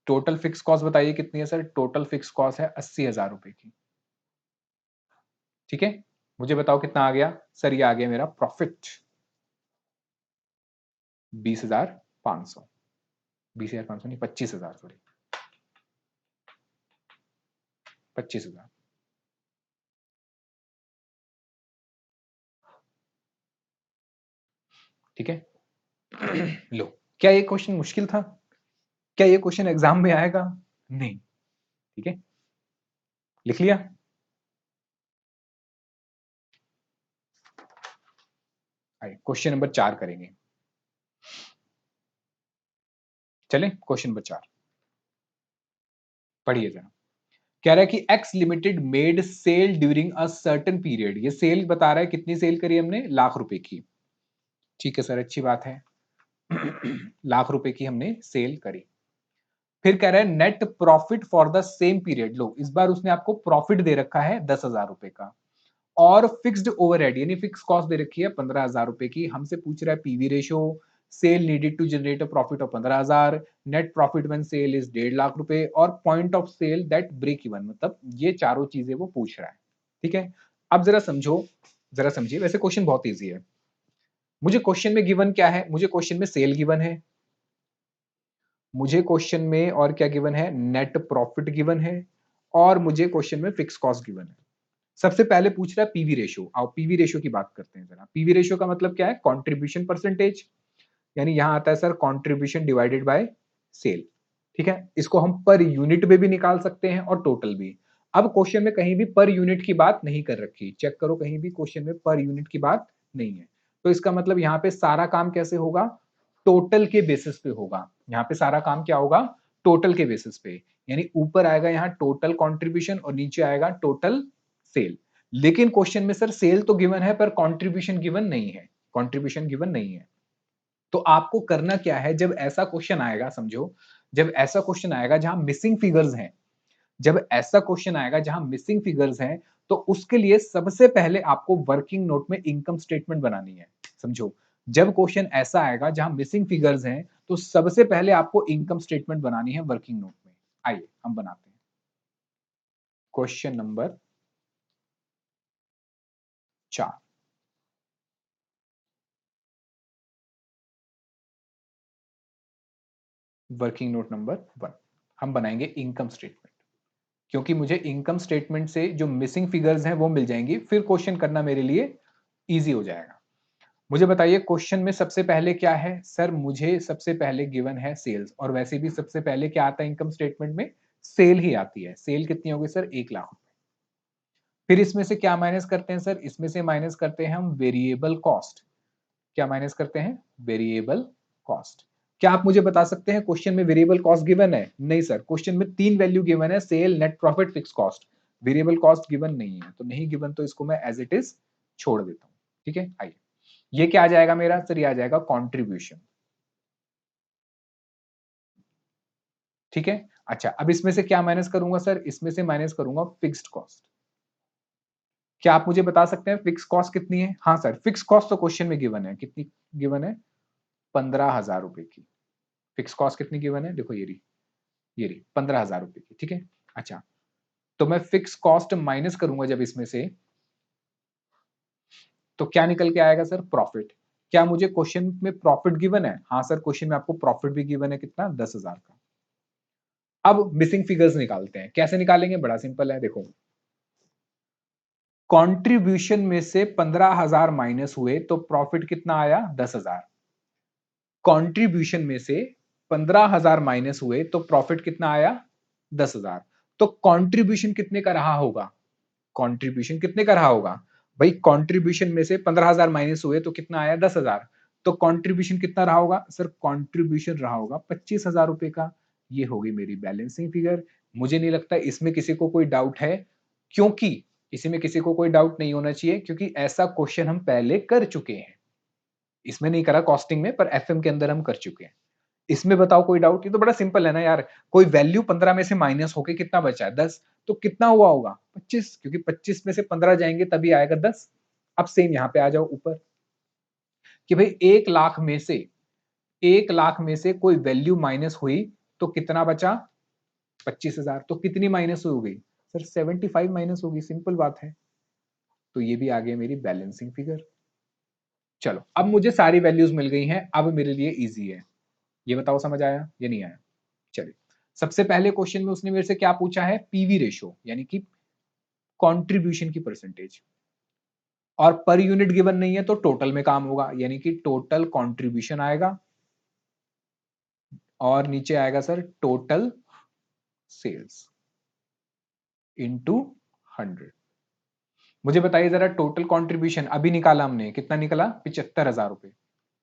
Total fix cost बताइए कितनी है सर? टोटल फिक्स कॉस्ट है 80,000 रुपए की। ठीक है, मुझे बताओ कितना आ गया? सर ये आ गया मेरा प्रॉफिट 20,500। 20,500 नहीं, 25,000, सॉरी 25,000। ठीक है। लो, क्या ये क्वेश्चन मुश्किल था? क्या ये क्वेश्चन एग्जाम में आएगा? नहीं। ठीक है, लिख लिया। आइए क्वेश्चन नंबर 4 करेंगे। चलें क्वेश्चन नंबर 4, पढ़िए जरा। कह रहा है कि X limited made sale during a certain period. ये सेल बता रहा है कितनी सेल करी हमने? लाख रुपए की। ठीक है सर, अच्छी बात है। लाख रुपए की हमने सेल करी। फिर कह रहा है net profit for the same period. लो, इस बार उसने आपको प्रॉफिट दे रखा है 10,000 रुपए का, और फिक्स्ड ओवरहेड यानी फिक्स कॉस्ट दे रखी है 15,000 रुपए की। हमसे पूछ रहा है PV ratio, sale needed to generate a profit of 15,000, net profit when sale is 1.5 lakh रुपए, और point of sale that break even. मतलब ये चारों चीजें वो पूछ रहा है। ठीक है, अब जरा समझो, जरा समझिए। वैसे क्वेश्चन बहुत ईजी है। मुझे क्वेश्चन में गिवन क्या है? मुझे क्वेश्चन में सेल गिवन है, मुझे क्वेश्चन में और क्या गिवन है? नेट प्रॉफिट गिवन है, और मुझे क्वेश्चन में फिक्स कॉस्ट गिवन है। सबसे पहले पूछ रहा है पीवी रेशियो। आओ पीवी रेशियो की बात करते हैं जरा। पीवी रेशियो का मतलब क्या है? कंट्रीब्यूशन परसेंटेज, यानी यहां आता है sir contribution divided by sale. ठीक है, इसको हम पर यूनिट में भी निकाल सकते हैं और टोटल भी। अब क्वेश्चन में कहीं भी पर यूनिट की बात नहीं कर रखी, चेक करो, कहीं भी क्वेश्चन में पर यूनिट की बात नहीं है। तो इसका मतलब यहाँ पे सारा काम कैसे होगा? टोटल के बेसिस पे होगा। यहाँ पे सारा काम क्या होगा? टोटल के बेसिस पे। यानी ऊपर आएगा यहाँ टोटल कंट्रीब्यूशन और नीचे आएगा टोटल सेल। लेकिन क्वेश्चन में सर सेल तो गिवन है पर कंट्रीब्यूशन गिवन नहीं है। कंट्रीब्यूशन गिवन नहीं है। तो आपको करना क्या है? जब ऐसा क्वेश्चन आएगा, समझो, जब ऐसा क्वेश्चन आएगा जहां मिसिंग फिगर्स हैं, जब ऐसा क्वेश्चन आएगा जहां मिसिंग फिगर्स हैं, तो उसके लिए सबसे पहले आपको वर्किंग नोट में इनकम स्टेटमेंट बनानी है। समझो, जब क्वेश्चन ऐसा आएगा जहां मिसिंग फिगर्स हैं, तो सबसे पहले आपको इनकम स्टेटमेंट बनानी है वर्किंग नोट में। आइए हम बनाते हैं। Question number 4, working note number 1, हम बनाएंगे इनकम स्टेटमेंट। क्योंकि मुझे इनकम स्टेटमेंट से जो मिसिंग फिगर्स हैं वो मिल जाएंगी, फिर क्वेश्चन करना मेरे लिए इजी हो जाएगा। मुझे बताइए क्वेश्चन में सबसे पहले क्या है? सर मुझे सबसे पहले गिवन है सेल्स, और वैसे भी सबसे पहले क्या आता है इनकम स्टेटमेंट में? सेल ही आती है। सेल कितनी होगी सर? 1,00,000 रुपए। फिर इसमें से क्या माइनस करते हैं सर? इसमें से माइनस करते हैं हम वेरिएबल कॉस्ट। क्या माइनस करते हैं? Variable cost. क्या आप मुझे बता सकते हैं क्वेश्चन में वेरिएबल कॉस्ट गिवन है? नहीं सर, क्वेश्चन में 3 वैल्यू गिवन है, sale, net profit, fix cost. Variable cost given नहीं है, तो नहीं गिवन तो इसको मैं एज इट इज छोड़ देता हूं। ठीक है, आइए ये क्या आ जाएगा मेरा? सर ये आ जाएगा कंट्रीब्यूशन। ठीक है, अच्छा अब इसमें से क्या माइनस करूंगा सर? इसमें से माइनस करूंगा फिक्स्ड कॉस्ट। क्या आप मुझे बता सकते हैं फिक्स कॉस्ट कितनी है? हाँ सर, फिक्स कॉस्ट तो क्वेश्चन में गिवन है, कितनी गिवन है? 15,000 रुपए की। फिक्स कॉस्ट कितनी गिवन है? देखो ये रही 15,000 रुपए की, ठीक है। अच्छा, तो मैं फिक्स कॉस्ट माइनस करूंगा जब इसमें से, तो क्या निकल के आएगा सर? प्रॉफिट। क्या मुझे क्वेश्चन में प्रॉफिट गिवन है? हाँ सर, क्वेश्चन में आपको प्रॉफिट भी गिवन है, कितना? 10,000 का। अब मिसिंग फिगर्स निकालते हैं। कैसे निकालेंगे? बड़ा सिंपल है, देखो कंट्रीब्यूशन में से 15,000 माइनस हुए तो प्रॉफिट कितना आया? 10,000। कंट्रीब्यूशन में से 15,000 माइनस हुए तो प्रॉफिट कितना आया? 10,000। तो कंट्रीब्यूशन कितने का रहा होगा? कंट्रीब्यूशन कितने का रहा होगा भाई? कंट्रीब्यूशन में से 15,000 माइनस हुए तो कितना आया? 10,000। तो कंट्रीब्यूशन कितना रहा होगा सर? कंट्रीब्यूशन रहा होगा 25,000 रुपए का। ये होगी मेरी बैलेंसिंग फिगर। मुझे नहीं लगता इसमें किसी को कोई डाउट है, क्योंकि इसमें किसी को कोई डाउट नहीं होना चाहिए, क्योंकि ऐसा क्वेश्चन हम पहले कर चुके हैं। इसमें नहीं करा कॉस्टिंग में, पर एफएम के अंदर हम कर चुके हैं। इसमें बताओ कोई डाउट? ये तो बड़ा सिंपल है ना यार। कोई वैल्यू 15 में से माइनस होके कितना बचा है? 10। तो कितना हुआ होगा? 25, क्योंकि 25 में से 15 जाएंगे तभी आएगा 10। अब सेम यहां पे आ जाओ ऊपर, कि भाई 1 लाख में से 1 लाख में से कोई वैल्यू माइनस हुई तो कितना बचा? 25,000। तो कितनी माइनस हो गई सर? 75 माइनस होगी, सिंपल बात है। तो ये भी आ गई मेरी बैलेंसिंग फिगर। चलो, अब मुझे सारी वैल्यूज मिल गई हैं, अब मेरे लिए इजी है। ये बताओ समझ आया या नहीं आया? चलिए, सबसे पहले क्वेश्चन में उसने मेरे से क्या पूछा है? पीवी रेशो, यानी कि कंट्रीब्यूशन की परसेंटेज। और पर यूनिट गिवन नहीं है तो टोटल में काम होगा, यानी कि टोटल कंट्रीब्यूशन आएगा और नीचे आएगा सर टोटल सेल्स इनटू 100। मुझे बताइए जरा, टोटल कंट्रीब्यूशन अभी निकाला हमने, कितना निकला? 75,000 रुपए।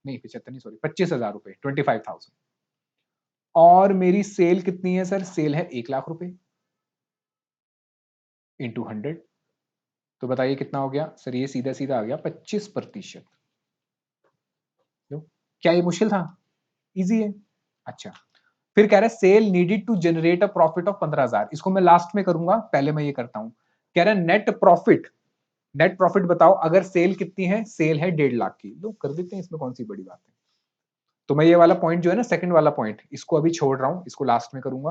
नहीं 75 नहीं, सॉरी 25,000 रुपए, 25,000। और मेरी सेल कितनी है सर? सेल है 1 लाख रुपए इंटू 100। तो बताइए कितना हो गया सर? ये सीधा सीधा आ गया 25%। क्या ये मुश्किल था? इजी है। अच्छा, फिर कह रहा है sale needed to generate a profit of 15,000। इसको मैं लास्ट में करूंगा, पहले मैं ये करता हूं। कह रहा है नेट प्रॉफिट, नेट प्रॉफिट बताओ अगर सेल कितनी है? सेल है 1.5 लाख की। लो कर देते हैं, इसमें कौन सी बड़ी बात है। तो मैं ये वाला पॉइंट जो है ना, सेकंड वाला पॉइंट, इसको अभी छोड़ रहा हूं, इसको लास्ट में करूंगा।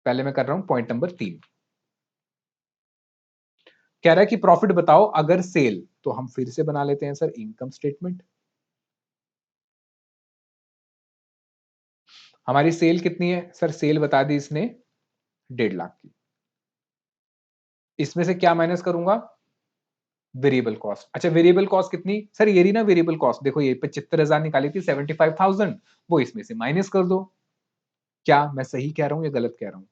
पहले मैं कर रहा हूं पॉइंट नंबर 3। कह रहा है कि प्रॉफिट बताओ अगर सेल, तो हम फिर से बना लेते हैं सर इनकम स्टेटमेंट। हमारी सेल कितनी है सर? सेल बता दी इसने 1.5 लाख की। इसमें से क्या माइनस करूंगा? Variable cost. अच्छा, वेरिएबल कॉस्ट कितनी सर? ये रही ना वेरिएबल कॉस्ट, देखो ये 75,000 निकाली थी, 75,000 वो इसमें से माइनस कर दो। क्या मैं सही कह रहा हूं या गलत कह रहा हूं?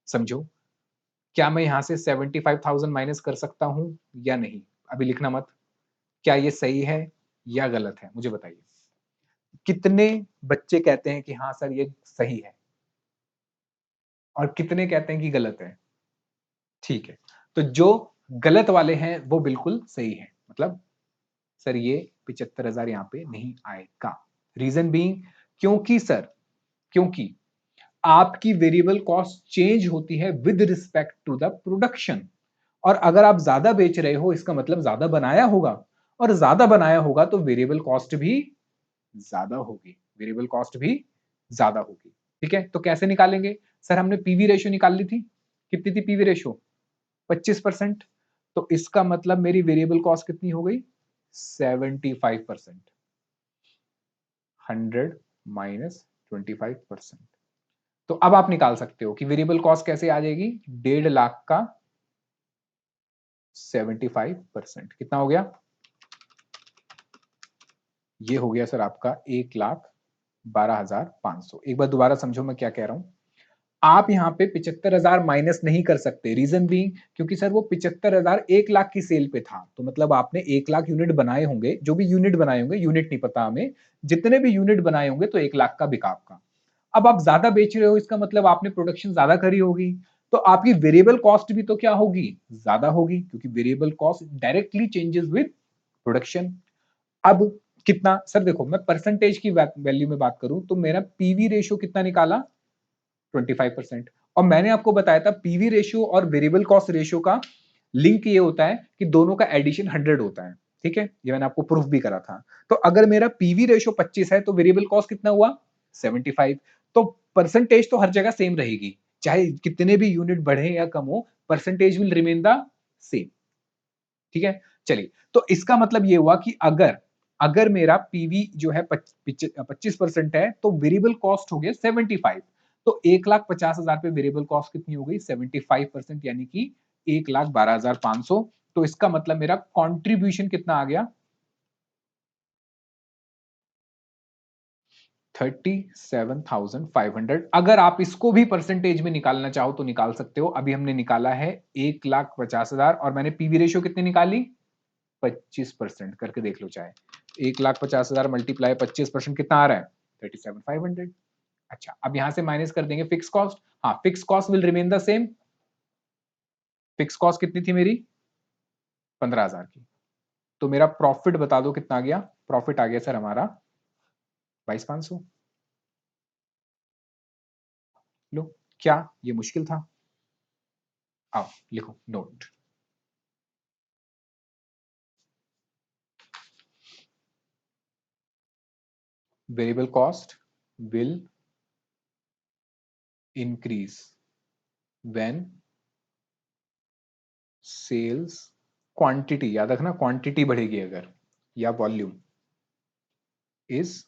समझो, क्या मैं यहां से 75,000 माइनस कर सकता हूं या नहीं? अभी लिखना मत। क्या ये सही है या गलत है, मुझे बताइए। कितने बच्चे कहते हैं कि हाँ सर ये सही है, और कितने कहते हैं कि गलत है? ठीक है, तो जो गलत वाले हैं वो बिल्कुल सही है, मतलब सर ये 75,000 यहाँ पे नहीं आएगा। रीजन बीइंग, क्योंकि सर, क्योंकि आपकी वेरिएबल कॉस्ट चेंज होती है with respect to the production. और अगर आप ज्यादा बेच रहे हो, इसका मतलब ज्यादा बनाया होगा, और ज्यादा बनाया होगा तो वेरिएबल कॉस्ट भी ज्यादा होगी, वेरिएबल कॉस्ट भी ज्यादा होगी। ठीक है, तो कैसे निकालेंगे सर? हमने पीवी रेशियो निकाल ली थी, कितनी थी पीवी रेशियो? 25%। तो इसका मतलब मेरी वेरिएबल कॉस्ट कितनी हो गई? 75%। 100 माइनस 25%। तो अब आप निकाल सकते हो कि वेरिएबल कॉस्ट कैसे आ जाएगी? 1.5 लाख का 75% कितना हो गया? ये हो गया सर आपका 1,12,500। एक बार दोबारा समझो मैं क्या कह रहा हूं। आप यहाँ पे 75,000 माइनस नहीं कर सकते, रीजन भी क्योंकि सर वो 75,000 1 लाख की सेल पे था, तो मतलब आपने 1 लाख यूनिट बनाए होंगे, जो भी यूनिट बनाए होंगे, यूनिट नहीं पता हमें, जितने भी यूनिट बनाए होंगे तो 1 लाख का बिका आपका। अब आप ज्यादा बेच रहे हो, इसका मतलब आपने प्रोडक्शन ज्यादा करी होगी, तो आपकी वेरिएबल कॉस्ट भी तो क्या होगी? ज्यादा होगी, क्योंकि variable cost directly changes with production. अब कितना सर? देखो, मैं परसेंटेज की वैल्यू में बात करूं तो मेरा पीवी रेशियो कितना निकाला? 25%। और मैंने आपको बताया था पीवी रेशियो और वेरिएबल कॉस्ट रेशियो का लिंक ये होता है कि दोनों का एडिशन 100 होता है, ठीक है, ये मैंने आपको प्रूफ भी करा था। तो अगर मेरा पीवी रेशियो 25 है तो वेरिएबल कॉस्ट कितना हुआ 75। तो परसेंटेज तो हर जगह सेम रहेगी, चाहे कितने भी यूनिट बढ़े या कम हो, percentage will remain the same, ठीक है। चलिए, तो इसका मतलब ये हुआ कि अगर अगर मेरा पीवी जो है 25% है तो वेरिएबल कॉस्ट हो गया 75। तो 1,50,000 पे वेरिएबल कॉस्ट कितनी हो गई 75%, यानी कि 1,12,500। तो इसका मतलब मेरा कंट्रीब्यूशन कितना आ गया 37,500। अगर आप इसको भी परसेंटेज में निकालना चाहो तो निकाल सकते हो। अभी हमने निकाला है 1,50,000 और मैंने पीवी रेशियो कितनी निकाली 25% करके देख लो चाहे। 1,50,000 मल्टीप्लाई 25% कितना आ रहा है 37,500। अच्छा, अब यहां से माइनस कर देंगे फिक्स कॉस्ट। हाँ, fix cost will remain the same. Fix cost कितनी थी मेरी 15,000 की। तो मेरा प्रॉफिट बता दो कितना आ गया। प्रॉफिट आ गया सर हमारा 22,500। लो, क्या ये मुश्किल था? आओ लिखो note. Variable cost will increase when sales quantity, याद रखना क्वांटिटी बढ़ेगी अगर, या वॉल्यूम इज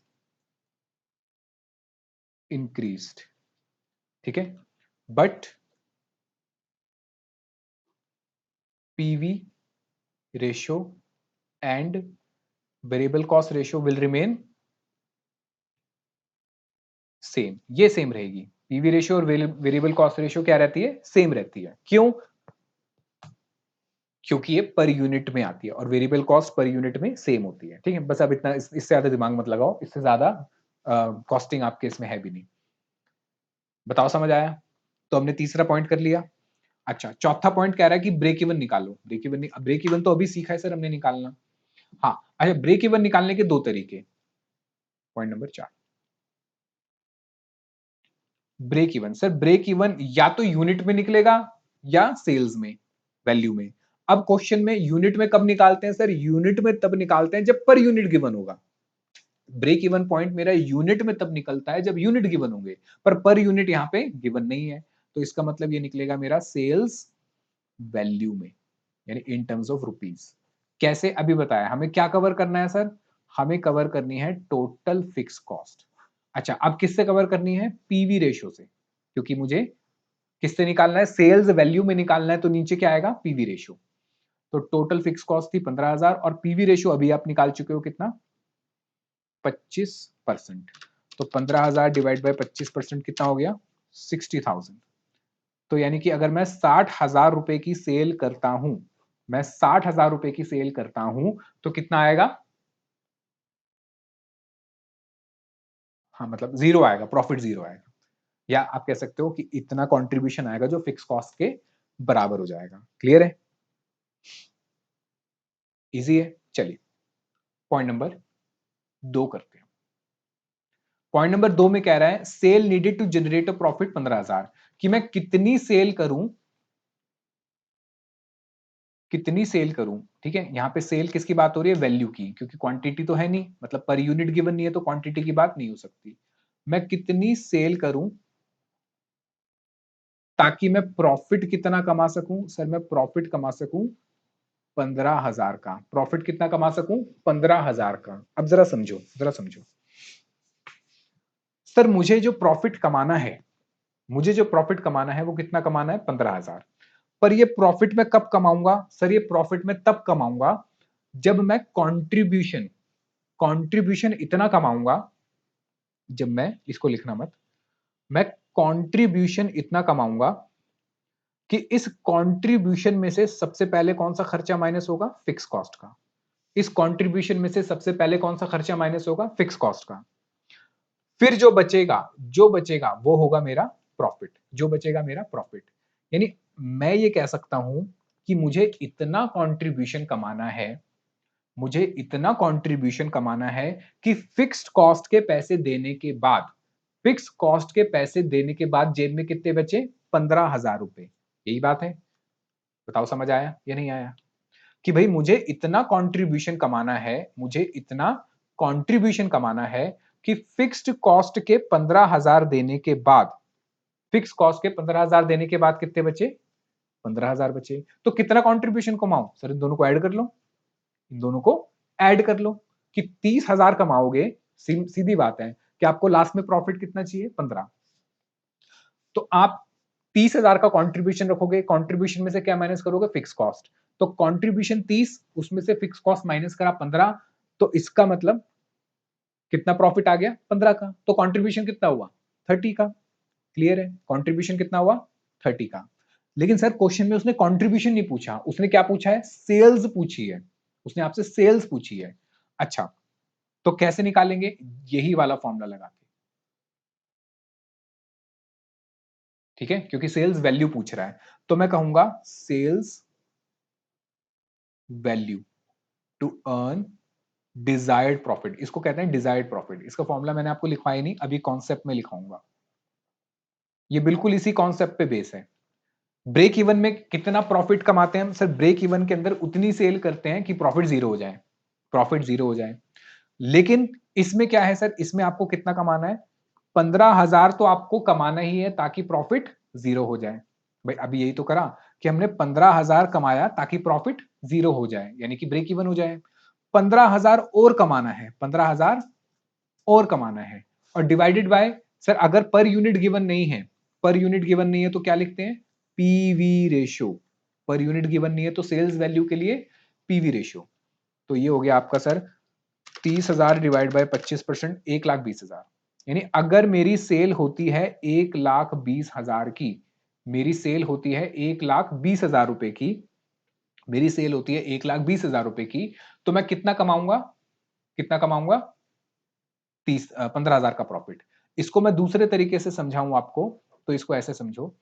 इंक्रीज्ड, ठीक है। But PV ratio and variable cost ratio will remain same. ये सेम रहेगी, पीवी रेशियो और वेरिएबल कॉस्ट रेशियो क्या रहती है सेम रहती है। क्यों? क्योंकि ये पर यूनिट में आती है और वेरिएबल कॉस्ट पर यूनिट में सेम होती है, ठीक है। बस अब इतना, इससे ज्यादा दिमाग मत लगाओ, इससे ज्यादा कॉस्टिंग आपके इसमें है भी नहीं। बताओ समझ आया? तो हमने तीसरा पॉइंट कर लिया। अच्छा, चौथा पॉइंट कह रहा है कि ब्रेक इवन निकालो। ब्रेक इवन तो अभी सीखा है सर हमने निकालना। हाँ, अच्छा, ब्रेक इवन निकालने के दो तरीके। Point number 4, break even. Sir break even या तो यूनिट में निकलेगा या सेल्स में, वैल्यू में। अब क्वेश्चन में यूनिट में कब निकालते हैं सर? यूनिट में तब निकालते हैं जब पर यूनिट गिवन होगा। ब्रेक इवन पॉइंट मेरा यूनिट में तब निकलता है जब यूनिट गिवन होंगे, पर यूनिट यहां पे गिवन नहीं है। तो इसका मतलब ये निकलेगा मेरा सेल्स वैल्यू में, यानी इन टर्म्स ऑफ रुपीज। कैसे? अभी बताया। हमें क्या कवर करना है सर? हमें कवर करनी है टोटल फिक्स कॉस्ट। अच्छा, अब किससे कवर करनी है? पीवी रेशियो से, क्योंकि मुझे किससे निकालना है? सेल्स वैल्यू में निकालना है। तो नीचे क्या आएगा? PV ratio. तो टोटल फिक्स कॉस्ट थी 15,000 और पीवी रेशियो अभी आप निकाल चुके हो कितना 25%। तो 15,000 डिवाइड बाय 25% कितना हो गया 60,000। तो यानी कि अगर मैं 60,000 रुपए की सेल करता हूं, मैं 60,000 रुपए की सेल करता हूं तो कितना आएगा? हाँ, मतलब जीरो आएगा, प्रॉफिट जीरो आएगा। या आप कह सकते हो कि इतना कंट्रीब्यूशन आएगा जो फिक्स कॉस्ट के बराबर हो जाएगा। क्लियर है? इजी है। चलिए, पॉइंट नंबर 2 करते हैं। पॉइंट नंबर 2 में कह रहा है sale needed to generate a profit 15,000, कि मैं कितनी सेल करूं, कितनी सेल करूं, ठीक है। यहां पे सेल किसकी बात हो रही है? वैल्यू की, क्योंकि क्वांटिटी तो है नहीं, मतलब पर यूनिट गिवन नहीं है तो क्वांटिटी की बात नहीं हो सकती। मैं कितनी सेल करूं ताकि मैं प्रॉफिट कितना कमा सकूं? सर मैं प्रॉफिट कमा सकूं 15,000 का। प्रॉफिट कितना कमा सकूं? 15,000 का। अब जरा समझो, जरा समझो। सर मुझे जो प्रॉफिट कमाना है, मुझे जो प्रॉफिट कमाना है वो कितना कमाना है? 15,000। पर ये प्रॉफिट मैं कब कमाऊंगा? सर ये प्रॉफिट मैं तब कमाऊंगा जब मैं कंट्रीब्यूशन, कंट्रीब्यूशन इतना कमाऊंगा, जब मैं, इसको लिखना मत, मैं कंट्रीब्यूशन इतना कमाऊंगा कि इस कंट्रीब्यूशन में से सबसे पहले कौन सा खर्चा माइनस होगा? फिक्स कॉस्ट का। इस कंट्रीब्यूशन में से सबसे पहले कौन सा खर्चा माइनस होगा? फिक्स कॉस्ट का। फिर जो बचेगा, जो बचेगा वो होगा मेरा प्रॉफिट, जो बचेगा मेरा प्रॉफिट। यानी मैं ये कह सकता हूं कि मुझे इतना कंट्रीब्यूशन कमाना है, मुझे इतना कंट्रीब्यूशन कमाना है कि फिक्स्ड कॉस्ट के पैसे देने के बाद, फिक्स कॉस्ट के पैसे देने के बाद जेब में कितने बचे? 15,000 रुपए। यही बात है। बताओ समझ आया या नहीं आया? कि भाई मुझे इतना कंट्रीब्यूशन कमाना है, मुझे इतना कंट्रीब्यूशन कमाना है कि फिक्स्ड कॉस्ट के 15,000 देने के बाद, फिक्स कॉस्ट के 15,000 देने के बाद कितने बचे? 15,000 बचे। तो कितना कंट्रीब्यूशन कमाऊं? सर इन दोनों को ऐड कर लो, इन दोनों को ऐड कर लो कि 30,000 कमाओगे, सीधी बात है कि आपको लास्ट में प्रॉफिट कितना चाहिए? 15। तो आप 30,000 का कंट्रीब्यूशन रखोगे, कंट्रीब्यूशन में से क्या माइनस करोगे? Fix cost. तो कंट्रीब्यूशन 30, उसमें से फिक्स कॉस्ट माइनस करा 15, तो इसका मतलब कितना प्रॉफिट आ गया? 15 का। तो कंट्रीब्यूशन कितना हुआ? 30 का। क्लियर है? कंट्रीब्यूशन कितना हुआ? 30 का। लेकिन सर क्वेश्चन में उसने कंट्रीब्यूशन नहीं पूछा, उसने क्या पूछा है? सेल्स पूछी है, उसने आपसे सेल्स पूछी है। अच्छा, तो कैसे निकालेंगे? यही वाला फॉर्मूला लगा के, ठीक है, क्योंकि सेल्स वैल्यू पूछ रहा है। तो मैं कहूंगा sales value to earn desired profit, इसको कहते हैं डिजायर्ड प्रॉफिट। इसका फॉर्मूला मैंने आपको लिखवाया नहीं, अभी कॉन्सेप्ट में लिखाऊंगा। ये बिल्कुल इसी कॉन्सेप्ट पे बेस है। ब्रेक इवन में कितना प्रॉफिट कमाते हैं हम? सर ब्रेक इवन के अंदर उतनी सेल करते हैं कि प्रॉफिट जीरो हो जाए, प्रॉफिट जीरो हो जाए। लेकिन इसमें क्या है सर? इसमें आपको कितना कमाना है? 15,000 तो आपको कमाना ही है ताकि प्रॉफिट जीरो हो जाए। भाई अभी यही तो करा कि हमने 15,000 कमाया ताकि प्रॉफिट जीरो हो जाए, यानी कि ब्रेक इवन हो जाए। 15,000 और कमाना है, 15,000 और कमाना है, और डिवाइडेड बाय, सर अगर पर यूनिट गिवन नहीं है, पर यूनिट गिवन नहीं है तो क्या लिखते हैं? PV ratio. Per unit given नहीं है तो सेल्स वैल्यू के लिए पीवी रेशो। तो ये हो गया आपका सर 30,000 डिवाइड बाय 25%, 1,20,000। यानी अगर मेरी सेल होती है 1,20,000 की, मेरी सेल होती है 1,20,000 रुपए की, मेरी सेल होती है 1,20,000 रुपए की, तो मैं कितना कमाऊंगा? कितना कमाऊंगा? 15,000 का प्रॉफिट। इसको मैं दूसरे तरीके से समझाऊं आपको, तो इसको ऐसे समझो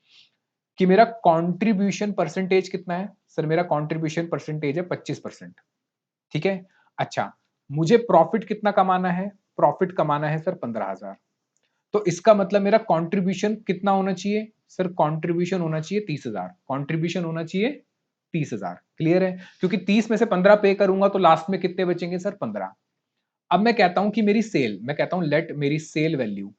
कि मेरा कंट्रीब्यूशन परसेंटेज कितना है? सर मेरा कंट्रीब्यूशन परसेंटेज है 25%। ठीक है, अच्छा, मुझे प्रॉफिट कितना कमाना है? प्रॉफिट कमाना है सर 15,000। तो इसका मतलब मेरा कंट्रीब्यूशन कितना होना चाहिए? सर कंट्रीब्यूशन होना चाहिए 30,000, कंट्रीब्यूशन होना चाहिए 30,000। क्लियर है? क्योंकि 30 में से 15 पे करूंगा तो लास्ट में कितने बचेंगे सर? 15। अब मैं कहता हूं कि मेरी सेल, मैं कहता हूं लेट मेरी सेल वैल्यू,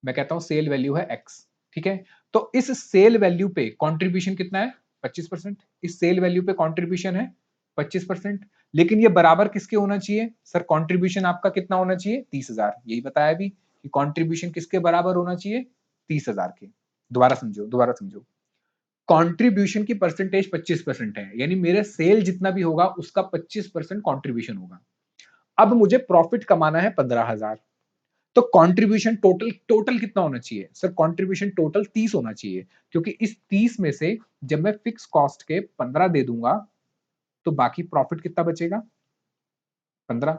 मैं कहता हूं सेल वैल्यू है एक्स। ठीक है, तो इस सेल वैल्यू पे कंट्रीब्यूशन कितना है? 25%। इस सेल वैल्यू पे कंट्रीब्यूशन है 25%। लेकिन ये बराबर किसके होना चाहिए? सर कंट्रीब्यूशन आपका कितना होना चाहिए? 30,000। यही बताया भी कि कंट्रीब्यूशन किसके बराबर होना चाहिए? 30,000 के। दोबारा समझो, दोबारा समझो। कंट्रीब्यूशन की परसेंटेज 25% है, यानी मेरे सेल जितना भी होगा उसका 25% कंट्रीब्यूशन होगा। अब मुझे प्रॉफिट कमाना है 15,000। तो कंट्रीब्यूशन टोटल, टोटल कितना होना चाहिए? सर कंट्रीब्यूशन टोटल 30 होना चाहिए, क्योंकि इस 30 में से जब मैं फिक्स कॉस्ट के 15 दे दूंगा तो बाकी प्रॉफिट कितना बचेगा? 15।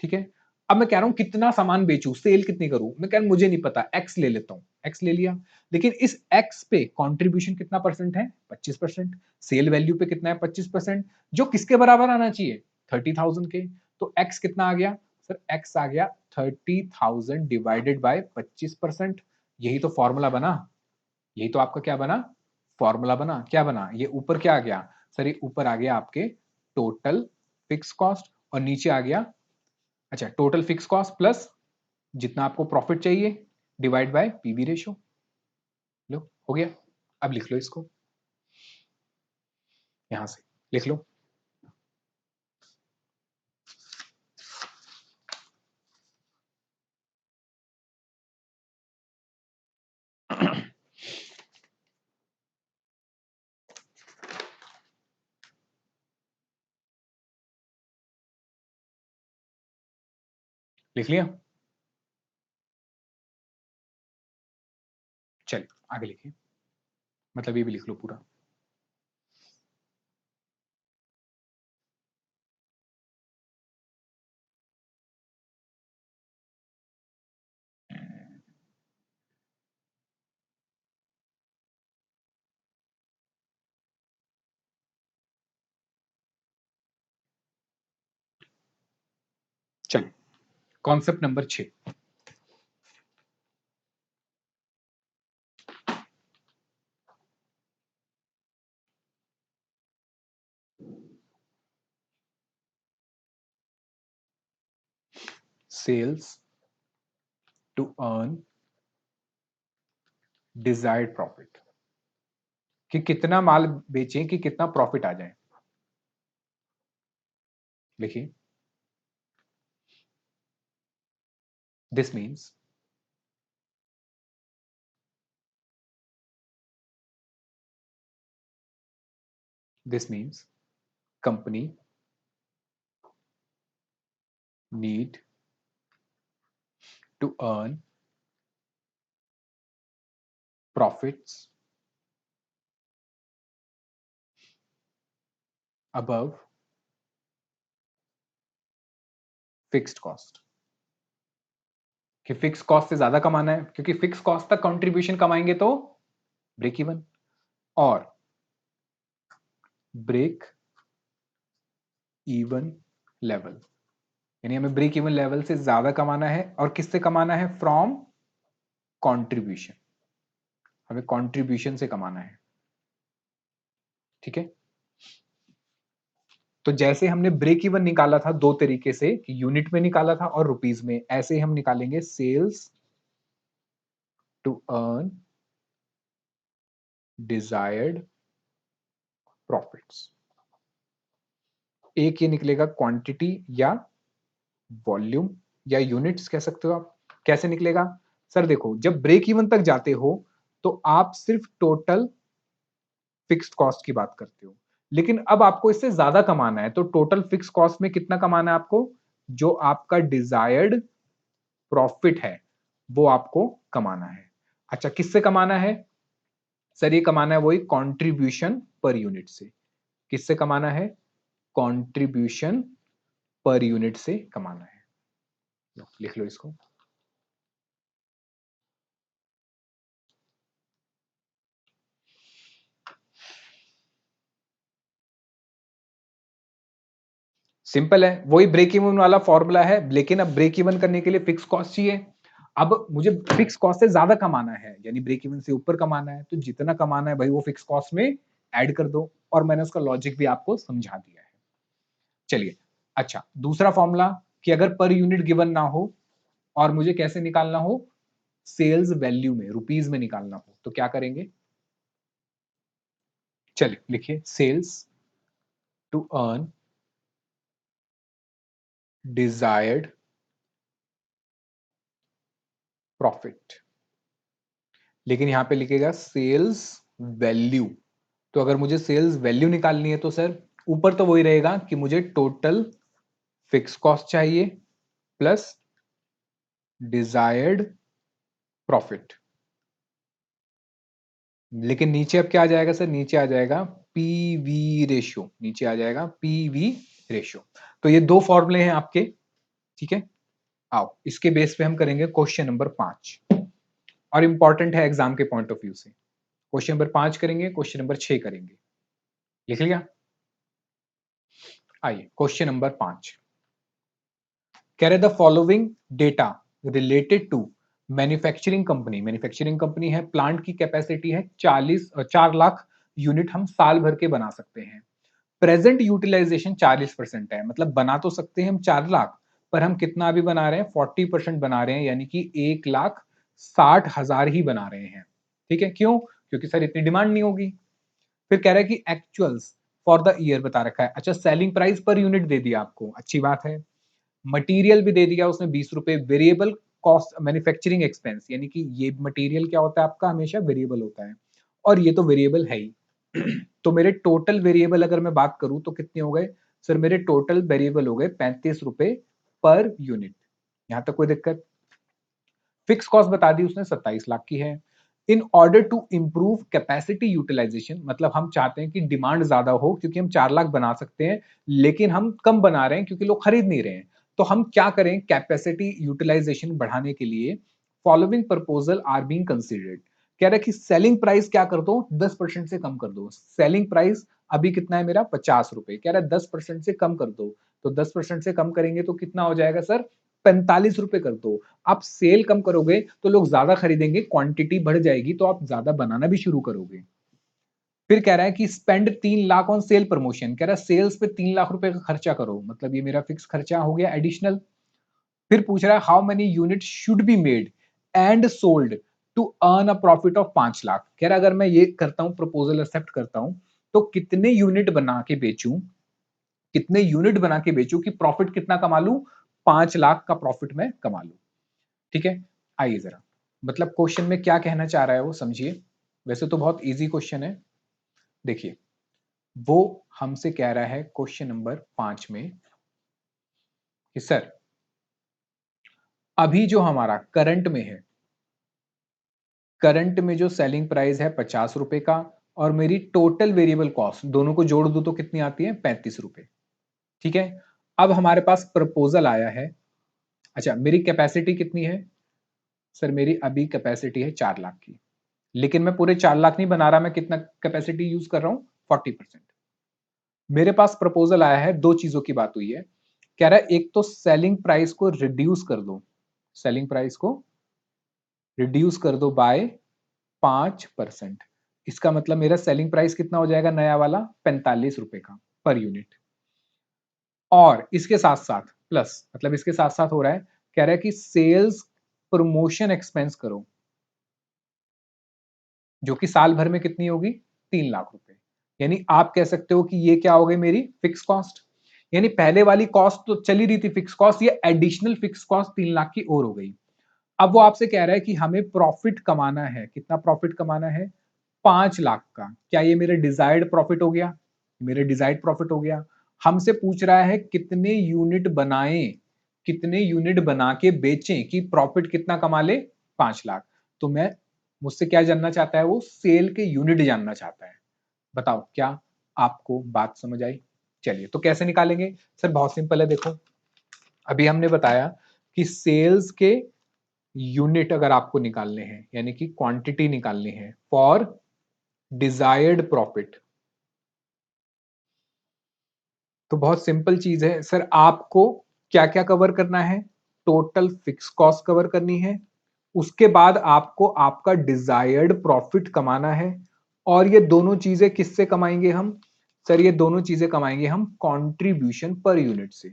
ठीक है, अब मैं कह रहा हूं कितना सामान बेचूं, सेल कितनी करूं? मैं कह रहा हूं मुझे नहीं पता, एक्स ले लेता हूं, एक्स ले लिया। लेकिन इस एक्स पे कंट्रीब्यूशन कितना परसेंट है? 25%। सेल वैल्यू पे कितना है? 25%, जो किसके बराबर आना चाहिए? 30,000 के। तो एक्स कितना आ गया? सर एक्स आ गया 30,000 डिवाइडेड बाय 25%। यही तो फॉर्मूला बना, यही तो आपका क्या बना? फॉर्मूला बना। क्या बना? ये ऊपर क्या आ गया? सर ये ऊपर आ गया आपके टोटल फिक्स कॉस्ट, और नीचे आ गया, अच्छा, टोटल फिक्स कॉस्ट प्लस जितना आपको प्रॉफिट चाहिए डिवाइड बाय पीवी रेशो। लो हो गया। अब लिख लो इसको, यहां से लिख लो। लिख लिया? चलिए आगे लिखिए, मतलब ये भी लिख लो पूरा। चलिए concept number 6। Sales to earn desired profit, कि कितना माल बेचें कि कितना प्रॉफिट आ जाए। देखिए, this means company need to earn profits above fixed cost, कि फिक्स कॉस्ट से ज्यादा कमाना है, क्योंकि फिक्स कॉस्ट तक कंट्रीब्यूशन कमाएंगे तो ब्रेक इवन, और ब्रेक इवन लेवल, यानी हमें ब्रेक इवन लेवल से ज्यादा कमाना है, और किससे कमाना है? फ्रॉम कंट्रीब्यूशन, हमें कंट्रीब्यूशन से कमाना है। ठीक है, तो जैसे हमने ब्रेक इवन निकाला था दो तरीके से, कि यूनिट में निकाला था और रुपीस में, ऐसे ही हम निकालेंगे sales to earn desired profits. एक ये निकलेगा क्वांटिटी या वॉल्यूम या यूनिट्स कह सकते हो आप। कैसे निकलेगा सर? देखो, जब ब्रेक इवन तक जाते हो तो आप सिर्फ टोटल फिक्स्ड कॉस्ट की बात करते हो, लेकिन अब आपको इससे ज्यादा कमाना है, तो टोटल फिक्स कॉस्ट में कितना कमाना है आपको? जो आपका डिजायर्ड प्रॉफिट है वो आपको कमाना है। अच्छा, किससे कमाना है सर? ये कमाना है वही कंट्रीब्यूशन पर यूनिट से। किससे कमाना है? कंट्रीब्यूशन पर यूनिट से कमाना है। लिख लो इसको। सिंपल है, वही ब्रेक इवन वाला फॉर्मूला है, लेकिन अब ब्रेक इवन करने के लिए फिक्स कॉस्ट चाहिए। अब मुझे फिक्स कॉस्ट से ज्यादा कमाना है, यानी ब्रेक इवन से ऊपर कमाना है, तो जितना कमाना है भाई वो फिक्स कॉस्ट में ऐड कर दो, और मैंने उसका लॉजिक भी आपको समझा दिया है। चलिए, अच्छा, दूसरा फॉर्मूला, कि अगर पर यूनिट गिवन ना हो और मुझे कैसे निकालना हो? सेल्स वैल्यू में, रुपीस में निकालना हो, तो क्या करेंगे? चलिए लिखिए, sales to earn desired profit, लेकिन यहां पे लिखेगा सेल्स वैल्यू। तो अगर मुझे सेल्स वैल्यू निकालनी है तो सर ऊपर तो वही रहेगा कि मुझे टोटल फिक्स कॉस्ट चाहिए प्लस डिजायर्ड प्रॉफिट, लेकिन नीचे अब क्या आ जाएगा सर? नीचे आ जाएगा पीवी रेशियो, नीचे आ जाएगा पीवी रेशियो। तो ये दो फॉर्मूले हैं आपके। ठीक है, आओ इसके बेस पे हम करेंगे क्वेश्चन नंबर 5, और इंपॉर्टेंट है एग्जाम के पॉइंट ऑफ व्यू से। क्वेश्चन नंबर 5 करेंगे, क्वेश्चन नंबर 6 करेंगे। लिख लिया? आइए क्वेश्चन नंबर 5 कह रहे the following data related to manufacturing company है, प्लांट की कैपेसिटी है 4 लाख यूनिट हम साल भर के बना सकते हैं। प्रेजेंट यूटिलाइजेशन 40% है, मतलब बना तो सकते हैं हम 4 लाख, पर हम कितना अभी बना रहे हैं? 40% बना रहे हैं, यानी कि 1,60,000 ही बना रहे हैं। ठीक है, क्यों? क्योंकि सर इतनी डिमांड नहीं होगी। फिर कह रहा है कि एक्चुअल्स फॉर द ईयर बता रखा है। अच्छा, सेलिंग प्राइस पर यूनिट दे दिया आपको, अच्छी बात है। मटेरियल भी दे दिया उसने 20 रुपए। वेरिएबल कॉस्ट मैन्युफैक्चरिंग एक्सपेंस, यानी कि ये मटेरियल क्या होता है आपका? हमेशा वेरिएबल होता है, और ये तो वेरिएबल है ही। तो मेरे टोटल वेरिएबल अगर मैं बात करूं तो कितने हो गए सर? मेरे टोटल वेरिएबल हो गए 35 रुपए पर यूनिट। यहां तक कोई दिक्कत? फिक्स कॉस्ट बता दी उसने 27 लाख की है। In order to improve capacity utilization, मतलब हम चाहते हैं कि डिमांड ज्यादा हो, क्योंकि हम 4 लाख बना सकते हैं, लेकिन हम कम बना रहे हैं क्योंकि लोग खरीद नहीं रहे हैं। तो हम क्या करें कैपेसिटी यूटिलाइजेशन बढ़ाने के लिए? Following proposal are being considered. कह रहा है कि सेलिंग प्राइस क्या कर दो? 10% से कम कर दो। सेलिंग प्राइस अभी कितना है मेरा? 50 रुपए। कह रहा है 10% से कम कर दो, तो 10% से कम करेंगे तो कितना हो जाएगा सर? 45 रुपए कर दो। आप सेल कम करोगे तो लोग ज्यादा खरीदेंगे, क्वांटिटी बढ़ जाएगी तो आप ज्यादा बनाना भी शुरू करोगे। फिर कह रहा है कि spend 3 lakh on sale promotion. कह रहा है सेल्स पे 3 लाख रुपए का खर्चा करो, मतलब ये मेरा फिक्स खर्चा हो गया एडिशनल। फिर पूछ रहा है how many unit should be made and sold to earn a profit of 5 lakh. कह रहा अगर मैं ये करता हूं, प्रपोजल एक्सेप्ट करता हूं, तो कितने यूनिट बना के बेचूं, कितने यूनिट बना के बेचूं कि प्रॉफिट कितना कमा लूं, 5 लाख का प्रॉफिट मैं कमा लूं। ठीक है, आइए जरा, मतलब क्वेश्चन में क्या कहना चाह रहा है वो समझिए। वैसे तो बहुत इजी क्वेश्चन है। देखिए, वो हमसे कह रहा है क्वेश्चन नंबर 5 में कि सर अभी जो हमारा करंट में है, करंट में जो सेलिंग प्राइस है 50 रुपए का, और मेरी टोटल वेरिएबल कॉस्ट दोनों को जोड़ दूं तो कितनी आती है, 35 रुपए। ठीक है, अब हमारे पास प्रपोजल आया है। अच्छा, मेरी कैपेसिटी कितनी है सर, मेरी अभी कैपेसिटी है 4 लाख की, लेकिन मैं पूरे 4 लाख नहीं बना रहा, मैं कितना कैपेसिटी यूज कर रहा हूं, 40%। मेरे पास प्रपोजल आया है, दो चीजों की बात हुई है। कह रहा है एक तो सेलिंग प्राइस को रिड्यूस कर दो, सेलिंग प्राइस को रिड्यूस कर दो बाय 5%। इसका मतलब मेरा सेलिंग प्राइस कितना हो जाएगा नया वाला, 45 रुपए का पर यूनिट। और इसके साथ साथ प्लस, मतलब इसके साथ साथ हो रहा है, कह रहा है कि सेल्स प्रमोशन एक्सपेंस करो, जो कि साल भर में कितनी होगी, 3 लाख रुपए। यानी आप कह सकते हो कि ये क्या हो गई मेरी फिक्स कॉस्ट। यानी पहले वाली कॉस्ट तो चली रही थी फिक्स कॉस्ट, ये एडिशनल फिक्स कॉस्ट 3 लाख की और हो गई। अब वो आपसे कह रहा है कि हमें प्रॉफिट कमाना है, कितना प्रॉफिट कमाना है, 5 लाख का। क्या ये मेरे डिजायर्ड प्रॉफिट हो गया, मेरे डिजायर्ड प्रॉफिट हो गया। हमसे पूछ रहा है कितने यूनिट बनाएं, कितने यूनिट बना के बेचें कि प्रॉफिट कितना कमा ले, 5 लाख। तो मैं, मुझसे क्या जानना चाहता है वो, सेल के यूनिट जानना चाहता है। बताओ क्या आपको बात समझ आई। चलिए, तो कैसे निकालेंगे सर, बहुत सिंपल है। देखो, अभी हमने बताया कि सेल्स के यूनिट अगर आपको निकालने हैं, यानी कि क्वांटिटी निकालनी है फॉर डिजायर्ड प्रॉफिट, तो बहुत सिंपल चीज है सर, आपको क्या क्या कवर करना है, टोटल फिक्स कॉस्ट कवर करनी है, उसके बाद आपको आपका डिजायर्ड प्रॉफिट कमाना है। और ये दोनों चीजें किससे कमाएंगे हम सर, ये दोनों चीजें कमाएंगे हम कंट्रीब्यूशन पर यूनिट से,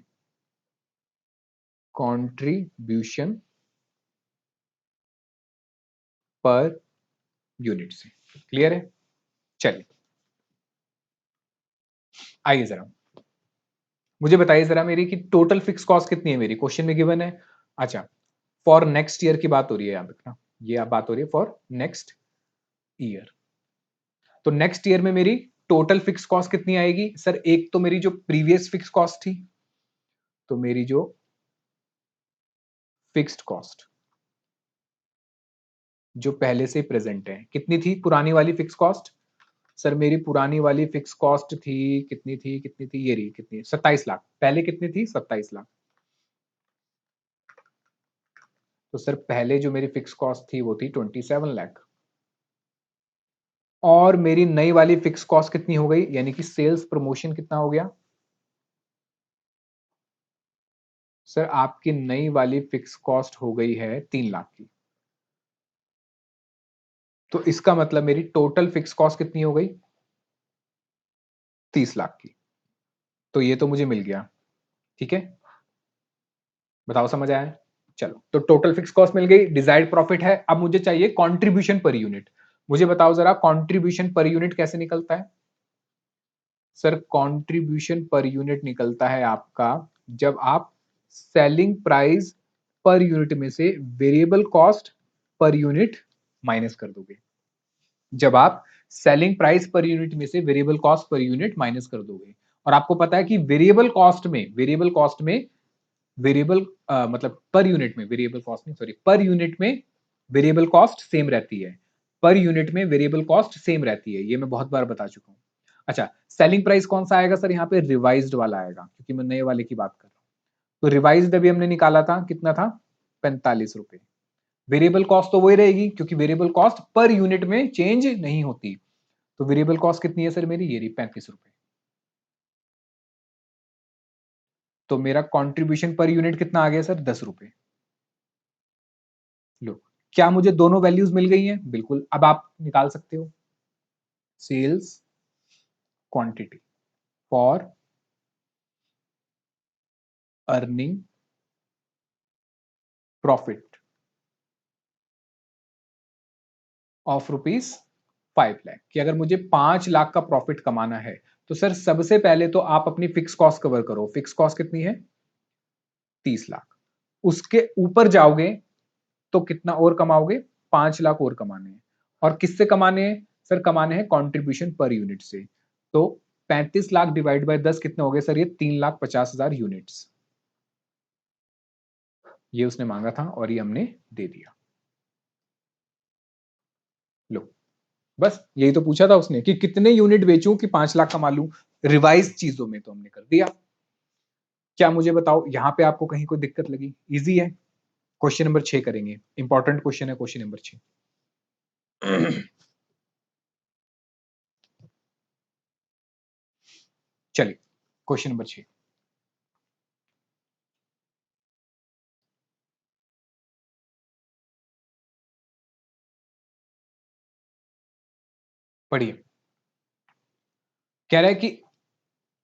कंट्रीब्यूशन पर यूनिट से। क्लियर है। चलिए, आइए जरा, मुझे बताइए जरा मेरी कि टोटल फिक्स कॉस्ट कितनी है मेरी, क्वेश्चन में गिवन है। अच्छा, फॉर नेक्स्ट ईयर की बात हो रही है, याद रखना, ये आप बात हो रही है फॉर नेक्स्ट ईयर। तो नेक्स्ट ईयर में मेरी टोटल फिक्स कॉस्ट कितनी आएगी सर, एक तो मेरी जो प्रीवियस फिक्स कॉस्ट थी, तो मेरी जो फिक्स्ड कॉस्ट जो पहले से प्रेजेंट है, कितनी थी पुरानी वाली फिक्स कॉस्ट सर, मेरी पुरानी वाली फिक्स कॉस्ट थी, कितनी थी, कितनी थी, ये रही, कितनी, 27 लाख। पहले कितनी थी, 27 लाख। तो सर पहले जो मेरी फिक्स कॉस्ट थी वो थी 27 लाख। और मेरी नई वाली फिक्स कॉस्ट कितनी हो गई, यानी कि सेल्स प्रमोशन कितना हो गया सर, आपकी नई वाली फिक्स कॉस्ट हो गई है 3 लाख की। तो इसका मतलब मेरी टोटल फिक्स कॉस्ट कितनी हो गई, 30 लाख की। तो ये तो मुझे मिल गया। ठीक है, बताओ समझ आया। चलो, तो टोटल फिक्स कॉस्ट मिल गई, डिजायर्ड प्रॉफिट है। अब मुझे चाहिए कंट्रीब्यूशन पर यूनिट। मुझे बताओ जरा कंट्रीब्यूशन पर यूनिट कैसे निकलता है सर, कंट्रीब्यूशन पर यूनिट निकलता है आपका जब आप सेलिंग प्राइस पर यूनिट में से variable cost per unit minus कर दोगे। जब आप सेलिंग प्राइस पर यूनिट में से variable cost per unit minus कर दोगे। और आपको पता है कि वेरिएबल मतलब पर यूनिट में वेरिएबल कॉस्ट नहीं, सॉरी, पर यूनिट में वेरिएबल कॉस्ट सेम रहती है, पर यूनिट में वेरिएबल कॉस्ट सेम रहती है, ये मैं बहुत बार बता चुका हूं। अच्छा, सेलिंग प्राइस कौन सा आएगा सर, यहाँ पे रिवाइज्ड वाला आएगा, क्योंकि मैं नए वाले की बात कर रहा हूँ। तो रिवाइज्ड अभी हमने निकाला था, कितना था, 45 रुपए। वेरिएबल कॉस्ट तो वही रहेगी, क्योंकि वेरिएबल कॉस्ट पर यूनिट में चेंज नहीं होती। तो वेरिएबल कॉस्ट कितनी है सर मेरी, ये रही 35 रुपए। तो मेरा कंट्रीब्यूशन पर यूनिट कितना आ गया सर, 10 रुपए। लो, क्या मुझे दोनों वैल्यूज मिल गई हैं, बिल्कुल। अब आप निकाल सकते हो sales quantity for earning profit of ₹5 lakh कि अगर मुझे 5 लाख का प्रॉफिट कमाना है तो सर सबसे पहले तो आप अपनी फिक्स कॉस्ट कवर करो। फिक्स कॉस्ट कितनी है? 30 लाख। उसके ऊपर जाओगे तो कितना और कमाओगे? 5 लाख और कमाने हैं। और किससे कमाने हैं? सर कमाने हैं कॉन्ट्रीब्यूशन पर यूनिट से। तो 35 लाख डिवाइड बाय 10 कितने हो गए सर? ये 3,50,000 यूनिट्स। ये उसने मांगा था और ये हमने दे दिया। लो, बस यही तो पूछा था उसने कि कितने यूनिट बेचूं कि 5 लाख कमा लूं। रिवाइज चीजों में तो हमने कर दिया। क्या मुझे बताओ यहां पे आपको कहीं कोई दिक्कत लगी? इजी है। क्वेश्चन नंबर 6 करेंगे। इंपॉर्टेंट क्वेश्चन है क्वेश्चन नंबर 6। चलिए क्वेश्चन नंबर 6 पढ़िए। कह रहा है कि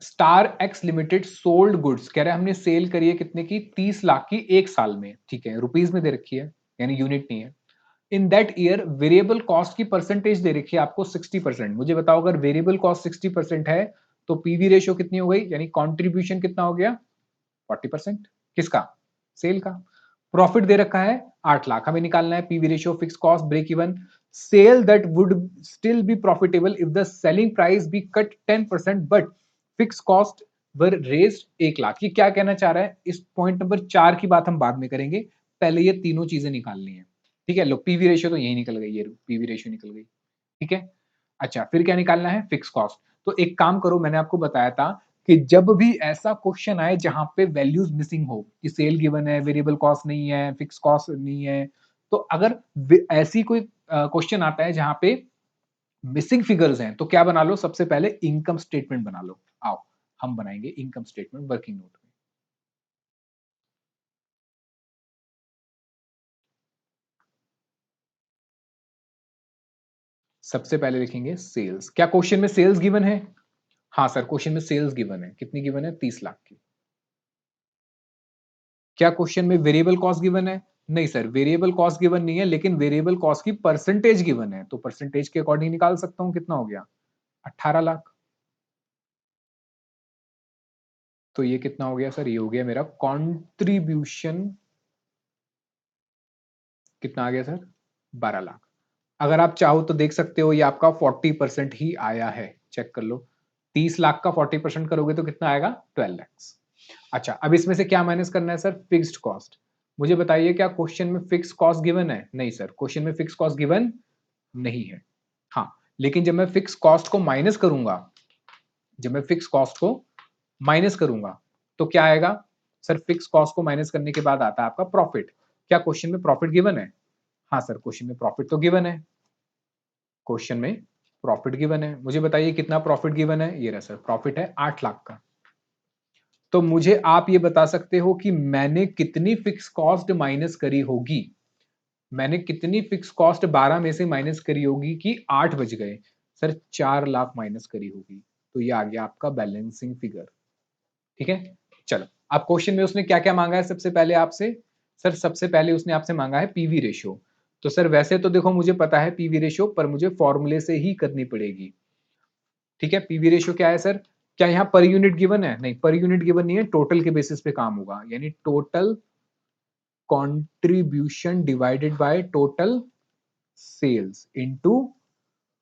star x limited sold goods, कह रहा है हमने सेल करी है कितने की? 30 लाख की एक साल में। ठीक है, रुपीज में दे रखी है यानी यूनिट नहीं है। In that year variable cost की परसेंटेज दे रखी है आपको 60%। मुझे बताओ अगर वेरिएबल कॉस्ट 60% है तो पीवी रेशियो कितनी हो गई? यानी कॉन्ट्रीब्यूशन कितना हो गया? 40%। किसका? सेल का। प्रॉफिट दे रखा है 8 लाख। हमें निकालना है PV ratio, fix cost, break even. Sale that would still be profitable if the selling price be cut 10% but fix cost were raised 1 lakh. ये क्या कहना चाह रहा है? इस पॉइंट नंबर 4 की बात हम बाद में करेंगे, पहले ये तीनों चीजें निकालनी है। ठीक है, लो पीवी रेशियो तो यही निकल गई, ये पीवी रेशियो निकल गई। ठीक है, अच्छा फिर क्या निकालना है? Fix cost. तो एक काम करो, मैंने आपको बताया था कि जब भी ऐसा क्वेश्चन आए जहां पे वैल्यूज मिसिंग हो कि सेल गिवन है, वेरिएबल कॉस्ट नहीं है, फिक्स कॉस्ट नहीं है, तो अगर ऐसी कोई क्वेश्चन आता है जहां पे मिसिंग फिगर्स हैं तो क्या बना लो? सबसे पहले इनकम स्टेटमेंट बना लो। आओ हम बनाएंगे इनकम स्टेटमेंट वर्किंग नोट में। सबसे पहले लिखेंगे सेल्स। क्या क्वेश्चन में सेल्स गिवन है? हाँ सर, क्वेश्चन में सेल्स गिवन है। कितनी गिवन है? 30 लाख की। क्या क्वेश्चन में वेरिएबल कॉस्ट गिवन है? नहीं सर, वेरिएबल कॉस्ट गिवन नहीं है, लेकिन वेरिएबल कॉस्ट की परसेंटेज गिवन है, तो परसेंटेज के अकॉर्डिंग निकाल सकता हूं। कितना हो गया? 18 लाख। तो ये कितना हो गया सर? ये हो गया मेरा कॉन्ट्रीब्यूशन। कितना आ गया सर? 12 लाख। अगर आप चाहो तो देख सकते हो ये आपका 40% ही आया है। चेक कर लो, 30 लाख का 40% करोगे तो कितना आएगा? 12 लैक्स। अच्छा, अब इसमें से क्या माइनस करना है सर? Fixed cost. मुझे बताइए क्या क्वेश्चन में फिक्स कॉस्ट गिवन है? नहीं सर, क्वेश्चन में फिक्स कॉस्ट गिवन नहीं है। हाँ, लेकिन जब मैं फिक्स कॉस्ट को माइनस करूंगा, जब मैं फिक्स कॉस्ट को माइनस करूंगा तो क्या आएगा? सर फिक्स कॉस्ट को माइनस करने के बाद आता है आपका प्रॉफिट। क्या क्वेश्चन में प्रॉफिट गिवन है? हाँ सर, क्वेश्चन में प्रॉफिट तो गिवन है। क्वेश्चन में प्रॉफिट गिवन है। मुझे बताइए कितना प्रॉफिट गिवन है? ये रहा सर, प्रॉफिट है 8 लाख का। तो मुझे आप ये बता सकते हो कि मैंने कितनी फिक्स कॉस्ट माइनस करी होगी? मैंने कितनी फिक्स कॉस्ट 12 में से माइनस करी होगी कि 8 बज गए? सर 4 लाख माइनस करी होगी। तो ये आ गया आपका बैलेंसिंग फिगर। ठीक है, चलो अब क्वेश्चन में उसने क्या क्या मांगा है सबसे पहले आपसे? सर सबसे पहले उसने आपसे मांगा है पीवी रेशियो। तो सर वैसे तो देखो मुझे पता है पीवी रेशियो, पर मुझे फॉर्मूले से ही करनी पड़ेगी। ठीक है, पीवी रेशियो क्या है सर? क्या यहाँ पर यूनिट गिवन है? नहीं, पर यूनिट गिवन नहीं है, टोटल के बेसिस पे काम होगा, यानी total contribution divided by total sales into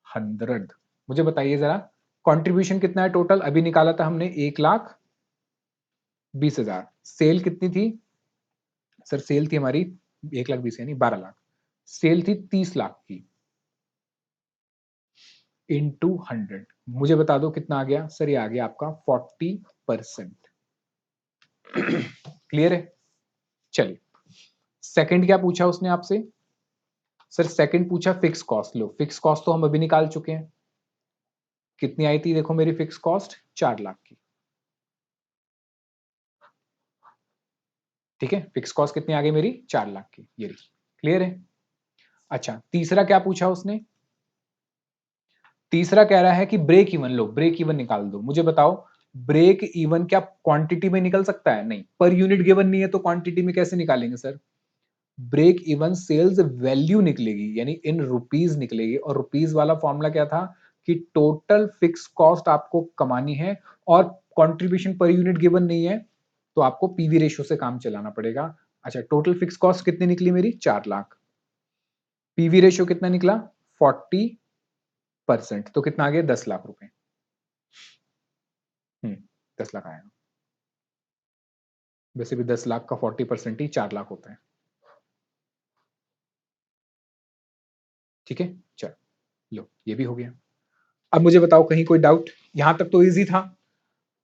100। मुझे बताइए जरा, कंट्रीब्यूशन कितना है टोटल? अभी निकाला था हमने 1,20,000। सेल कितनी थी? सर सेल थी हमारी 1,20,000 यानी 12 लाख। सेल थी 30 लाख की इंटू 100। मुझे बता दो कितना आ गया? सर ये आ गया आपका 40%। क्लियर है? चलिए, सेकंड क्या पूछा उसने आपसे? सर सेकंड पूछा फिक्स कॉस्ट। लो फिक्स कॉस्ट तो हम अभी निकाल चुके हैं। कितनी आई थी? देखो मेरी फिक्स कॉस्ट 4 लाख की। ठीक है, फिक्स कॉस्ट कितनी आ गई मेरी? 4 लाख की। ये क्लियर है? अच्छा, तीसरा क्या पूछा उसने? तीसरा कह रहा है कि ब्रेक इवन। लो ब्रेक इवन निकाल दो। मुझे बताओ ब्रेक इवन क्या क्वांटिटी में निकल सकता है? नहीं, पर यूनिट गिवन नहीं है तो क्वांटिटी में कैसे निकालेंगे sir? Break even sales value निकलेगी, यानी इन रुपीज निकलेगी। और रुपीज वाला फॉर्मूला क्या था कि टोटल फिक्स कॉस्ट आपको कमानी है और कंट्रीब्यूशन पर यूनिट गिवन नहीं है, तो आपको पीवी रेशियो से काम चलाना पड़ेगा। अच्छा, टोटल फिक्स कॉस्ट कितनी निकली मेरी? 4 लाख। पीवी रेशियो कितना निकला? 40%, तो कितना आ गया? 10 लाख रुपए। 10 लाख आया। वैसे भी 10 लाख का 40% ही 4 लाख होता है। ठीक है, चलो लो, ये भी हो गया। अब मुझे बताओ कहीं कोई डाउट? यहां तक तो इजी था।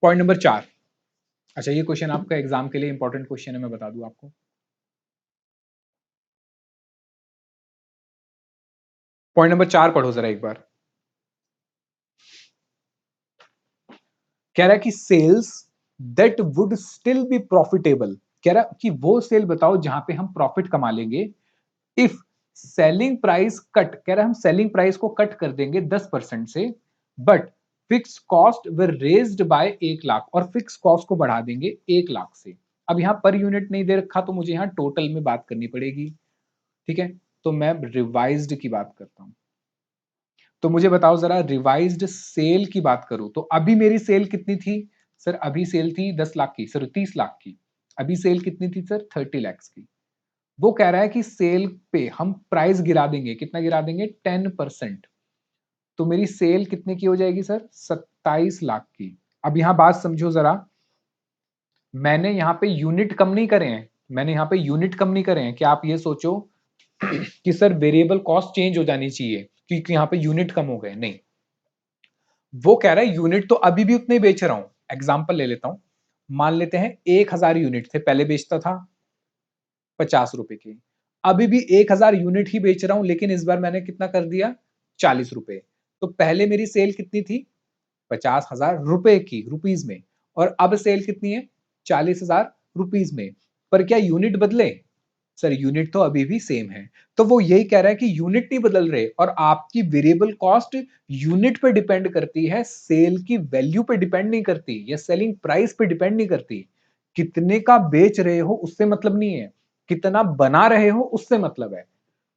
Point number 4। अच्छा, ये क्वेश्चन आपका एग्जाम के लिए इंपॉर्टेंट क्वेश्चन है, मैं बता दूं आपको। पॉइंट नंबर 4 पढ़ो जरा एक बार। कह रहा है कि sales that would still be profitable, कह रहा कि वो सेल बताओ जहां पे हम प्रॉफिट कमा लेंगे इफ सेलिंग प्राइस कट, कह रहा है हम सेलिंग प्राइस को कट कर देंगे 10% से, but fix cost were raised bye 1 lakh, और फिक्स कॉस्ट को बढ़ा देंगे 1 लाख से। अब यहां पर यूनिट नहीं दे रखा, तो मुझे यहां टोटल में बात करनी पड़ेगी। ठीक है, तो मैं रिवाइज्ड की बात करता हूं। तो मुझे बताओ जरा, रिवाइज्ड सेल की बात करूं तो अभी मेरी सेल कितनी थी? सर अभी सेल थी 10 लाख की, सर 30 लाख की। अभी सेल कितनी थी सर? 30 लाख की। वो कह रहा है कि सेल पे हम प्राइस गिरा देंगे, कितना गिरा देंगे? 10%। तो मेरी सेल कितने की हो जाएगी सर? 27 लाख की। अब यहां बात समझो जरा, मैंने यहां पे यूनिट कम नहीं करे हैं, मैंने यहां पे यूनिट कम नहीं करे हैं कि आप ये सोचो कि सर वेरिएबल कॉस्ट चेंज हो जानी चाहिए क्योंकि यहां पे यूनिट कम हो गए, नहीं। वो कह रहा है यूनिट तो अभी भी उतने बेच रहा हूं। एग्जाम्पल ले लेता हूं, मान लेते हैं 1000 यूनिट थे, पहले बेचता था 50 रुपए की। अभी भी 1000 यूनिट ही बेच रहा हूं, लेकिन इस बार मैंने कितना कर दिया? 40 रुपए। तो पहले मेरी सेल कितनी थी? 50,000 रुपए की, रुपीज में। और अब सेल कितनी है? 40,000 रुपीज में। पर क्या यूनिट बदले? सर यूनिट तो अभी भी सेम है। तो वो यही कह रहा है कि यूनिट नहीं बदल रहे, और आपकी वेरिएबल कॉस्ट यूनिट पे डिपेंड करती है, सेल की वैल्यू पे डिपेंड नहीं करती, या सेलिंग प्राइस पे डिपेंड नहीं करती। कितने का बेच रहे हो उससे मतलब नहीं है, कितना बना रहे हो उससे मतलब है।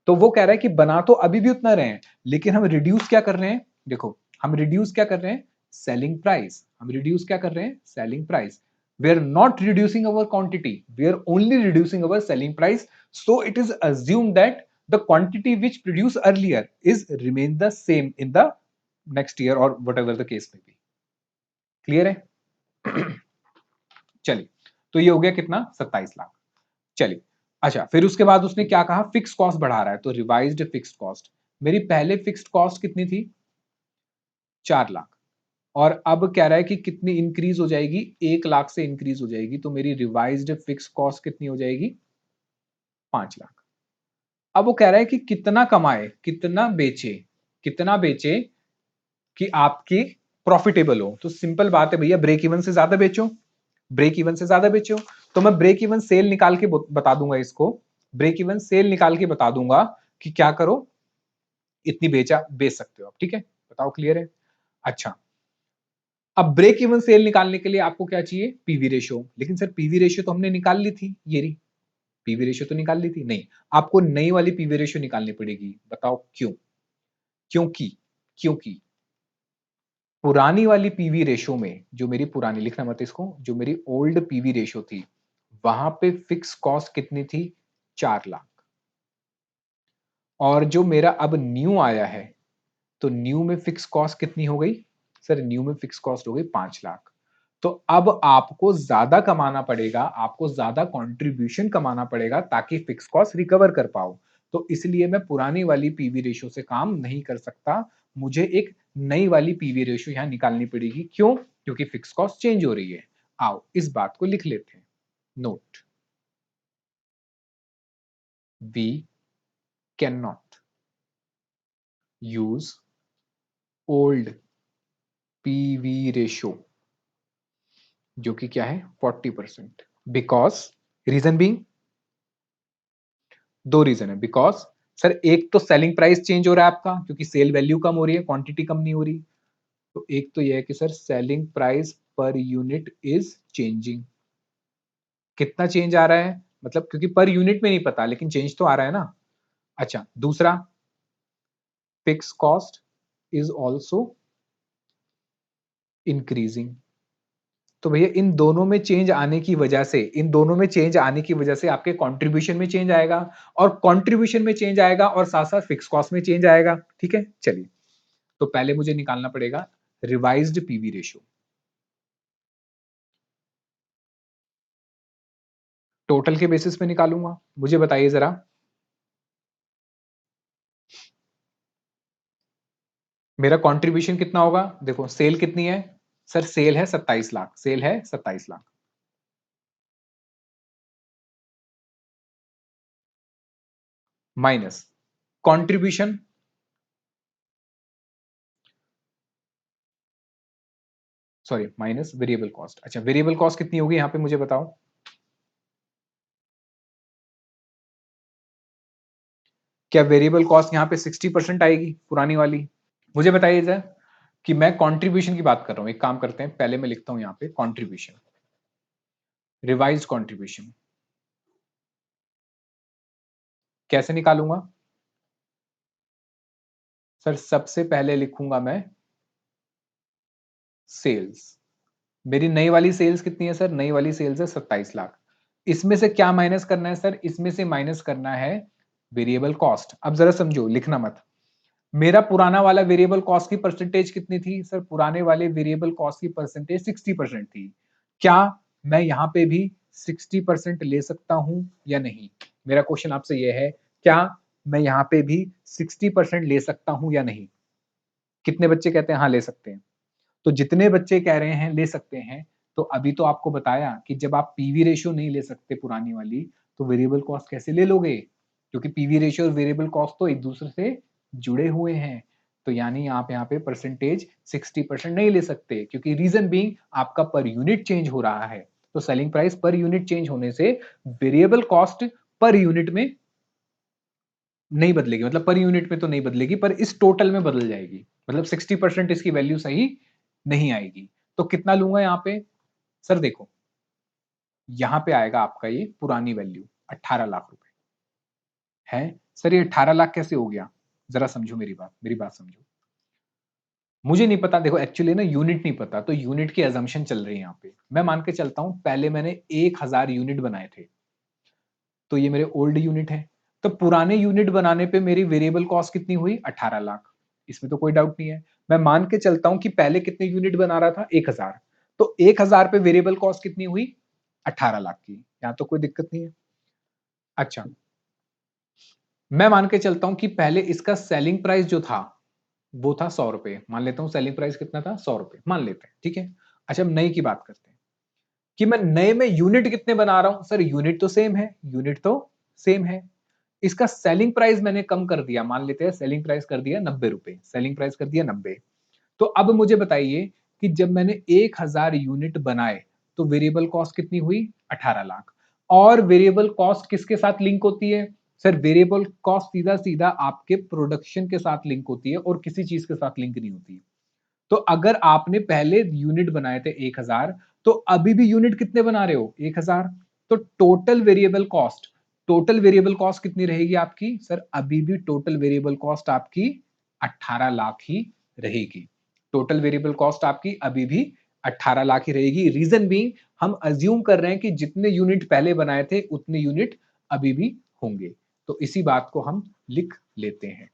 तो वो कह रहा है कि बना तो अभी भी उतना रहे हैं, लेकिन हम रिड्यूस क्या कर रहे हैं? देखो, हम रिड्यूस क्या कर रहे हैं? Selling price. हम रिड्यूस क्या कर रहे हैं? Selling price. We are not reducing our quantity, we are only reducing our selling price. So it is assumed that the quantity which produced earlier is remain the same in the next year or whatever the case may be. Clear है? चलिए, तो ये हो गया कितना? 27 लाख। चलिए, अच्छा फिर उसके बाद उसने क्या कहा? फिक्स कॉस्ट बढ़ा रहा है, तो रिवाइज्ड फिक्स्ड कॉस्ट। मेरी पहले फिक्स्ड कॉस्ट कितनी थी? 4 लाख। और अब कह रहा है कि कितनी इंक्रीज हो जाएगी? 1 लाख से इंक्रीज हो जाएगी, तो मेरी रिवाइज्ड फिक्स कॉस्ट कितनी हो जाएगी? 5 लाख। अब वो कह रहा है कि कितना कमाए, कितना बेचे, कितना बेचे कि आपकी प्रॉफिटेबल हो। तो सिंपल बात है भैया, ब्रेक इवन से ज्यादा बेचो, ब्रेक इवन से ज्यादा बेचो। तो मैं ब्रेक इवन सेल निकाल के बता दूंगा इसको, ब्रेक इवन सेल निकाल के बता दूंगा कि क्या करो, इतनी बेच सकते हो आप। ठीक है, बताओ क्लियर है? अच्छा, अब ब्रेक इवन सेल निकालने के लिए आपको क्या चाहिए? PV ratio. लेकिन सर पीवी रेशियो तो हमने निकाल ली थी, ये रही पीवी रेशियो तो निकाल ली थी। नहीं, आपको नई वाली पीवी रेशियो निकालनी पड़ेगी। बताओ क्यों? क्योंकि क्योंकि पुरानी वाली पीवी रेशियो में, जो मेरी पुरानी, लिखना मत इसको, जो मेरी ओल्ड पीवी रेशियो थी, वहां पे फिक्स कॉस्ट कितनी थी? 4 लाख। और जो मेरा अब न्यू आया है, तो न्यू में फिक्स कॉस्ट कितनी हो गई? सर न्यू में फिक्स कॉस्ट हो गई 5 लाख। तो अब आपको ज्यादा कमाना पड़ेगा, आपको ज्यादा कंट्रीब्यूशन कमाना पड़ेगा ताकि फिक्स कॉस्ट रिकवर कर पाओ। तो इसलिए मैं पुरानी वाली पीवी रेशियो से काम नहीं कर सकता, मुझे एक नई वाली पीवी रेशियो यहां निकालनी पड़ेगी। क्यों? क्योंकि फिक्स कॉस्ट चेंज हो रही है। आओ इस बात को लिख लेते हैं। Note, we can not use old PV ratio, जो कि क्या है? 40%। बिकॉज, रीजन बीइंग, दो रीजन है। बिकॉज सर एक तो सेलिंग प्राइस चेंज हो रहा है आपका, क्योंकि सेल वैल्यू कम हो रही है, क्वांटिटी कम नहीं हो रही। तो एक तो यह है कि sir selling price per unit is changing. कितना चेंज आ रहा है? मतलब क्योंकि पर यूनिट में नहीं पता, लेकिन चेंज तो आ रहा है ना। अच्छा, दूसरा fix cost is also increasing. तो भैया इन दोनों में चेंज आने की वजह से, इन दोनों में चेंज आने की वजह से आपके कंट्रीब्यूशन में चेंज आएगा, और कंट्रीब्यूशन में चेंज आएगा और साथ साथ फिक्स कॉस्ट में चेंज आएगा। ठीक है, चलिए, तो पहले मुझे निकालना पड़ेगा रिवाइज्ड पीवी रेशियो। टोटल के बेसिस पे निकालूंगा। मुझे बताइए जरा, मेरा कंट्रीब्यूशन कितना होगा? देखो सेल कितनी है सर? सेल है 27 लाख, सेल है 27 lakh, minus contribution, sorry minus variable cost. अच्छा, वेरिएबल कॉस्ट कितनी होगी यहां पे मुझे बताओ। क्या वेरिएबल कॉस्ट यहां पे 60% आएगी पुरानी वाली? मुझे बताइए जरा, कि मैं कंट्रीब्यूशन की बात कर रहा हूं। एक काम करते हैं, पहले मैं लिखता हूं यहां पे कंट्रीब्यूशन, रिवाइज्ड कंट्रीब्यूशन कैसे निकालूंगा? सर सबसे पहले लिखूंगा मैं सेल्स। मेरी नई वाली सेल्स कितनी है सर? नई वाली सेल्स है 27 लाख। इसमें से क्या माइनस करना है सर? इसमें से माइनस करना है वेरिएबल कॉस्ट। अब जरा समझो, लिखना मत। मेरा पुराना वाला वेरिएबल कॉस्ट की परसेंटेज कितनी थी सर? पुराने वाले वेरिएबल कॉस्ट की परसेंटेज 60% थी। क्या मैं यहां पे भी 60% ले सकता हूं या नहीं? मेरा क्वेश्चन आपसे यह है, क्या मैं यहां पे भी 60% ले सकता हूं या नहीं? कितने बच्चे कहते हैं हाँ ले सकते हैं? तो जितने बच्चे कह रहे हैं ले सकते हैं, तो अभी तो आपको बताया कि जब आप पीवी रेशियो नहीं ले सकते पुरानी वाली, तो वेरिएबल कॉस्ट कैसे ले लोगे? क्योंकि पीवी रेशियो और वेरिएबल कॉस्ट तो एक दूसरे से जुड़े हुए हैं। तो यानी आप यहाँ पे परसेंटेज 60% नहीं ले सकते, क्योंकि रीजन बीइंग आपका पर यूनिट चेंज हो रहा है। तो selling price per unit change होने से वेरिएबल कॉस्ट पर यूनिट में नहीं बदलेगी, मतलब पर यूनिट में तो नहीं बदलेगी, पर इस टोटल में बदल जाएगी। मतलब 60% इसकी वैल्यू सही नहीं आएगी। तो कितना लूंगा यहाँ पे? सर देखो, यहां पे आएगा आपका ये पुरानी वैल्यू 18 लाख रुपए है। सर ये 18 लाख कैसे हो गया? जरा समझो मेरी बात समझो। मुझे नहीं पता, देखो एक्चुअली ना यूनिट नहीं पता, तो यूनिट की एजम्पशन चल रही है यहाँ पे। मैं मान के चलता हूं पहले मैंने 1000 यूनिट बनाए थे, तो ये मेरे ओल्ड यूनिट है। तो पुराने यूनिट बनाने पे मेरी वेरिएबल कॉस्ट कितनी हुई? 18 लाख। इसमें तो कोई डाउट नहीं है। मैं मान के चलता हूं कि पहले कितने यूनिट बना रहा था? 1000। तो 1000 पे वेरिएबल कॉस्ट कितनी हुई? 18 लाख की। यहां तो कोई दिक्कत नहीं है। अच्छा, मैं मान के चलता हूं कि पहले इसका सेलिंग प्राइस जो था वो था 100 रुपए। मान लेता हूं सेलिंग प्राइस कितना था? 100 रुपए मान लेते हैं, ठीक है। अच्छा, अब नई की बात करते हैं कि मैं नए में यूनिट कितने बना रहा हूं। सर यूनिट तो सेम है, यूनिट तो सेम है। इसका सेलिंग प्राइस मैंने कम कर दिया, मान लेते हैं सेलिंग प्राइस कर दिया 90 रुपए, सेलिंग प्राइस कर दिया 90। तो अब मुझे बताइए कि जब मैंने 1000 यूनिट बनाए तो वेरिएबल कॉस्ट कितनी हुई? 18 लाख। और वेरिएबल कॉस्ट किसके साथ लिंक होती है? सर वेरिएबल कॉस्ट सीधा सीधा आपके प्रोडक्शन के साथ लिंक होती है और किसी चीज के साथ लिंक नहीं होती। तो अगर आपने पहले यूनिट बनाए थे 1000, तो अभी भी यूनिट कितने बना रहे हो? 1000। तो टोटल वेरिएबल कॉस्ट कितनी रहेगी आपकी? सर अभी भी टोटल वेरिएबल कॉस्ट आपकी 18 लाख ही रहेगी। टोटल वेरिएबल कॉस्ट आपकी अभी भी 18 लाख ही रहेगी। रीजन बीइंग हम अज्यूम कर रहे हैं कि जितने यूनिट पहले बनाए थे उतने यूनिट अभी भी होंगे। तो इसी बात को हम लिख लेते हैं।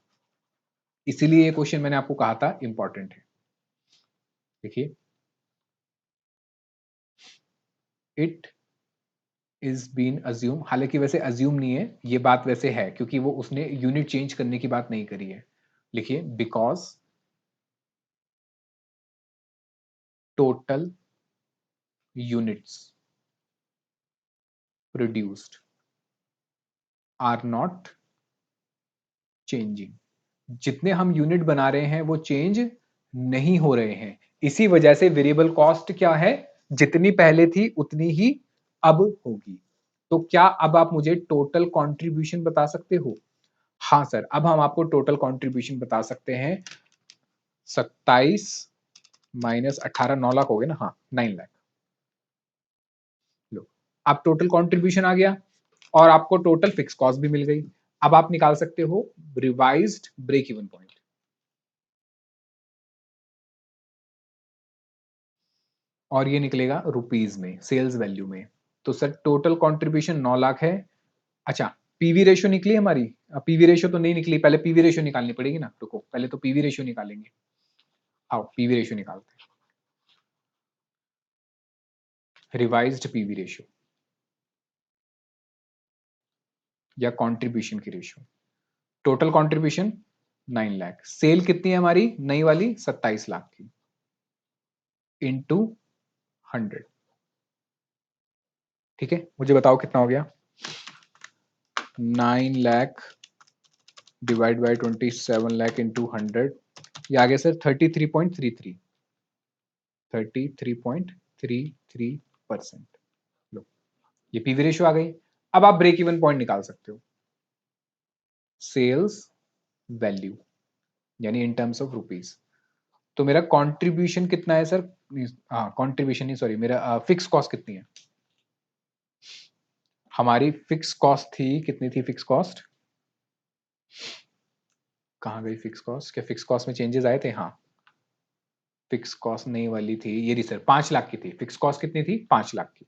इसीलिए ये क्वेश्चन मैंने आपको कहा था इंपॉर्टेंट है। देखिए, इट इज बीन अज्यूम, हालांकि वैसे अज्यूम नहीं है, ये बात वैसे है क्योंकि वो उसने यूनिट चेंज करने की बात नहीं करी है। लिखिए, because total units produced are not changing. जितने हम यूनिट बना रहे हैं वो चेंज नहीं हो रहे हैं। इसी वजह से वेरिएबल कॉस्ट क्या है? जितनी पहले थी उतनी ही अब होगी। तो क्या अब आप मुझे टोटल कंट्रीब्यूशन बता सकते हो? हाँ सर, अब हम आपको टोटल कंट्रीब्यूशन बता सकते हैं। 27 माइनस 18, 9 लाख हो गए ना? हाँ, 9 लाख। लो, अब टोटल कंट्रीब्यूशन आ गया। और आपको टोटल फिक्स कॉस्ट भी मिल गई। अब आप निकाल सकते हो रिवाइज्ड ब्रेक इवन पॉइंट। और ये निकलेगा रुपीज में, सेल्स वैल्यू में। तो सर टोटल कंट्रीब्यूशन 9 लाख है। अच्छा, पीवी रेशियो निकली हमारी? पीवी रेशियो तो नहीं निकली, पहले पीवी रेशियो निकालनी पड़ेगी ना। रुको, पहले तो पीवी रेशियो निकालेंगे। आओ पीवी रेशियो निकालते हैं। रिवाइज्ड पीवी रेशियो या कंट्रीब्यूशन की ratio. Total contribution 9 lakh, sale कितनी है हमारी नई वाली? 27 लाख की, इंटू 100। ठीक है, मुझे बताओ कितना हो गया? 9 lakh divide by 27 lakh into 100, ये आ गया सर 33.33, 33.33%। लो, ये पीवी रेशियो आ गई। अब आप ब्रेक इवन पॉइंट निकाल सकते हो, सेल्स वैल्यू यानी इन टर्म्स ऑफ रुपीस। तो मेरा कंट्रीब्यूशन कितना है सर? हाँ कंट्रीब्यूशन नहीं, सॉरी, मेरा फिक्स कॉस्ट कितनी है? हमारी फिक्स कॉस्ट थी, कितनी थी फिक्स कॉस्ट? कहाँ गई फिक्स कॉस्ट? क्या फिक्स कॉस्ट में चेंजेस आए थे? हाँ, फिक्स कॉस्ट नहीं वाली थी, ये रही सर, 5 लाख की थी फिक्स कॉस्ट। कितनी थी? 5 लाख की।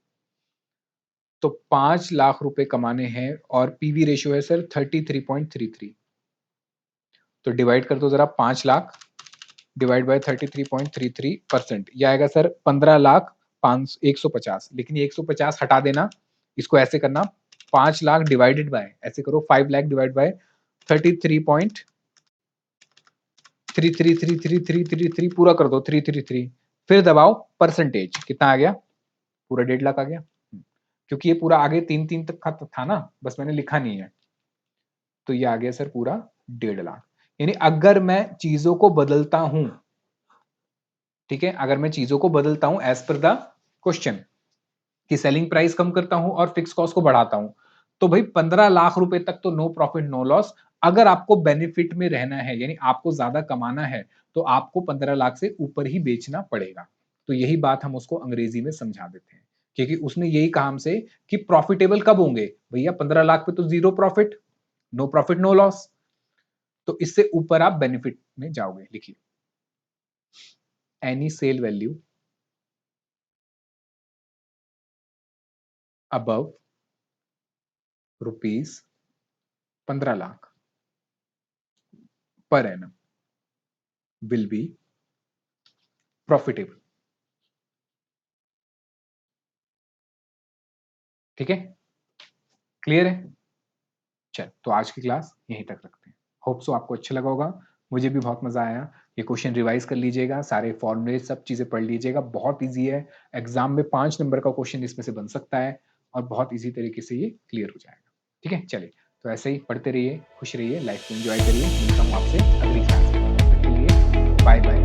तो 5 लाख रुपए कमाने हैं और पीवी रेशियो है सर 33.33। तो डिवाइड कर दो जरा, 5 लाख डिवाइड बाय 33.33%, ये आएगा सर 15 लाख 150। लेकिन ये 150 हटा देना, इसको ऐसे करना, 5 लाख डिवाइडेड बाय, ऐसे करो 5 लाख डिवाइड बाय 33.333333 पूरा कर दो 333, फिर दबाओ परसेंटेज, कितना आ गया? पूरा 1.5 लाख आ गया। क्योंकि ये पूरा आगे 3 तक का था ना, बस मैंने लिखा नहीं है। तो ये आ गया सर पूरा 1.5 लाख। यानी अगर मैं चीजों को बदलता हूं, ठीक है, अगर मैं चीजों को बदलता हूं एज पर द क्वेश्चन, कि सेलिंग प्राइस कम करता हूं और फिक्स कॉस्ट को बढ़ाता हूं, तो भाई 15 लाख रुपए तक तो नो प्रॉफिट नो लॉस। अगर आपको बेनिफिट में रहना है, यानी आपको ज्यादा कमाना है, तो आपको 15 लाख से ऊपर ही बेचना पड़ेगा। तो यही बात हम उसको अंग्रेजी में समझा देते हैं, क्योंकि उसने यही कहा हमसे कि प्रॉफिटेबल कब होंगे भैया? 15 लाख पे तो zero profit, no profit no loss. तो इससे ऊपर आप बेनिफिट में जाओगे। लिखिए, any sale value above rupees 15 lakh पर एनम विल बी प्रॉफिटेबल। ठीक है, क्लियर है? चल, तो आज की क्लास यहीं तक रखते हैं। होप सो आपको अच्छा लगा होगा, मुझे भी बहुत मजा आया। ये क्वेश्चन रिवाइज कर लीजिएगा, सारे फॉर्मूले सब चीजें पढ़ लीजिएगा, बहुत इजी है। एग्जाम में 5 नंबर का क्वेश्चन इसमें से बन सकता है और बहुत इजी तरीके से ये क्लियर हो जाएगा। ठीक है, चलिए, तो ऐसे ही पढ़ते रहिए, खुश रहिए, लाइफ को एंजॉय करिए। मिलता हूँ आपसे अगली क्लास में, तब तक के लिए बाय बाय।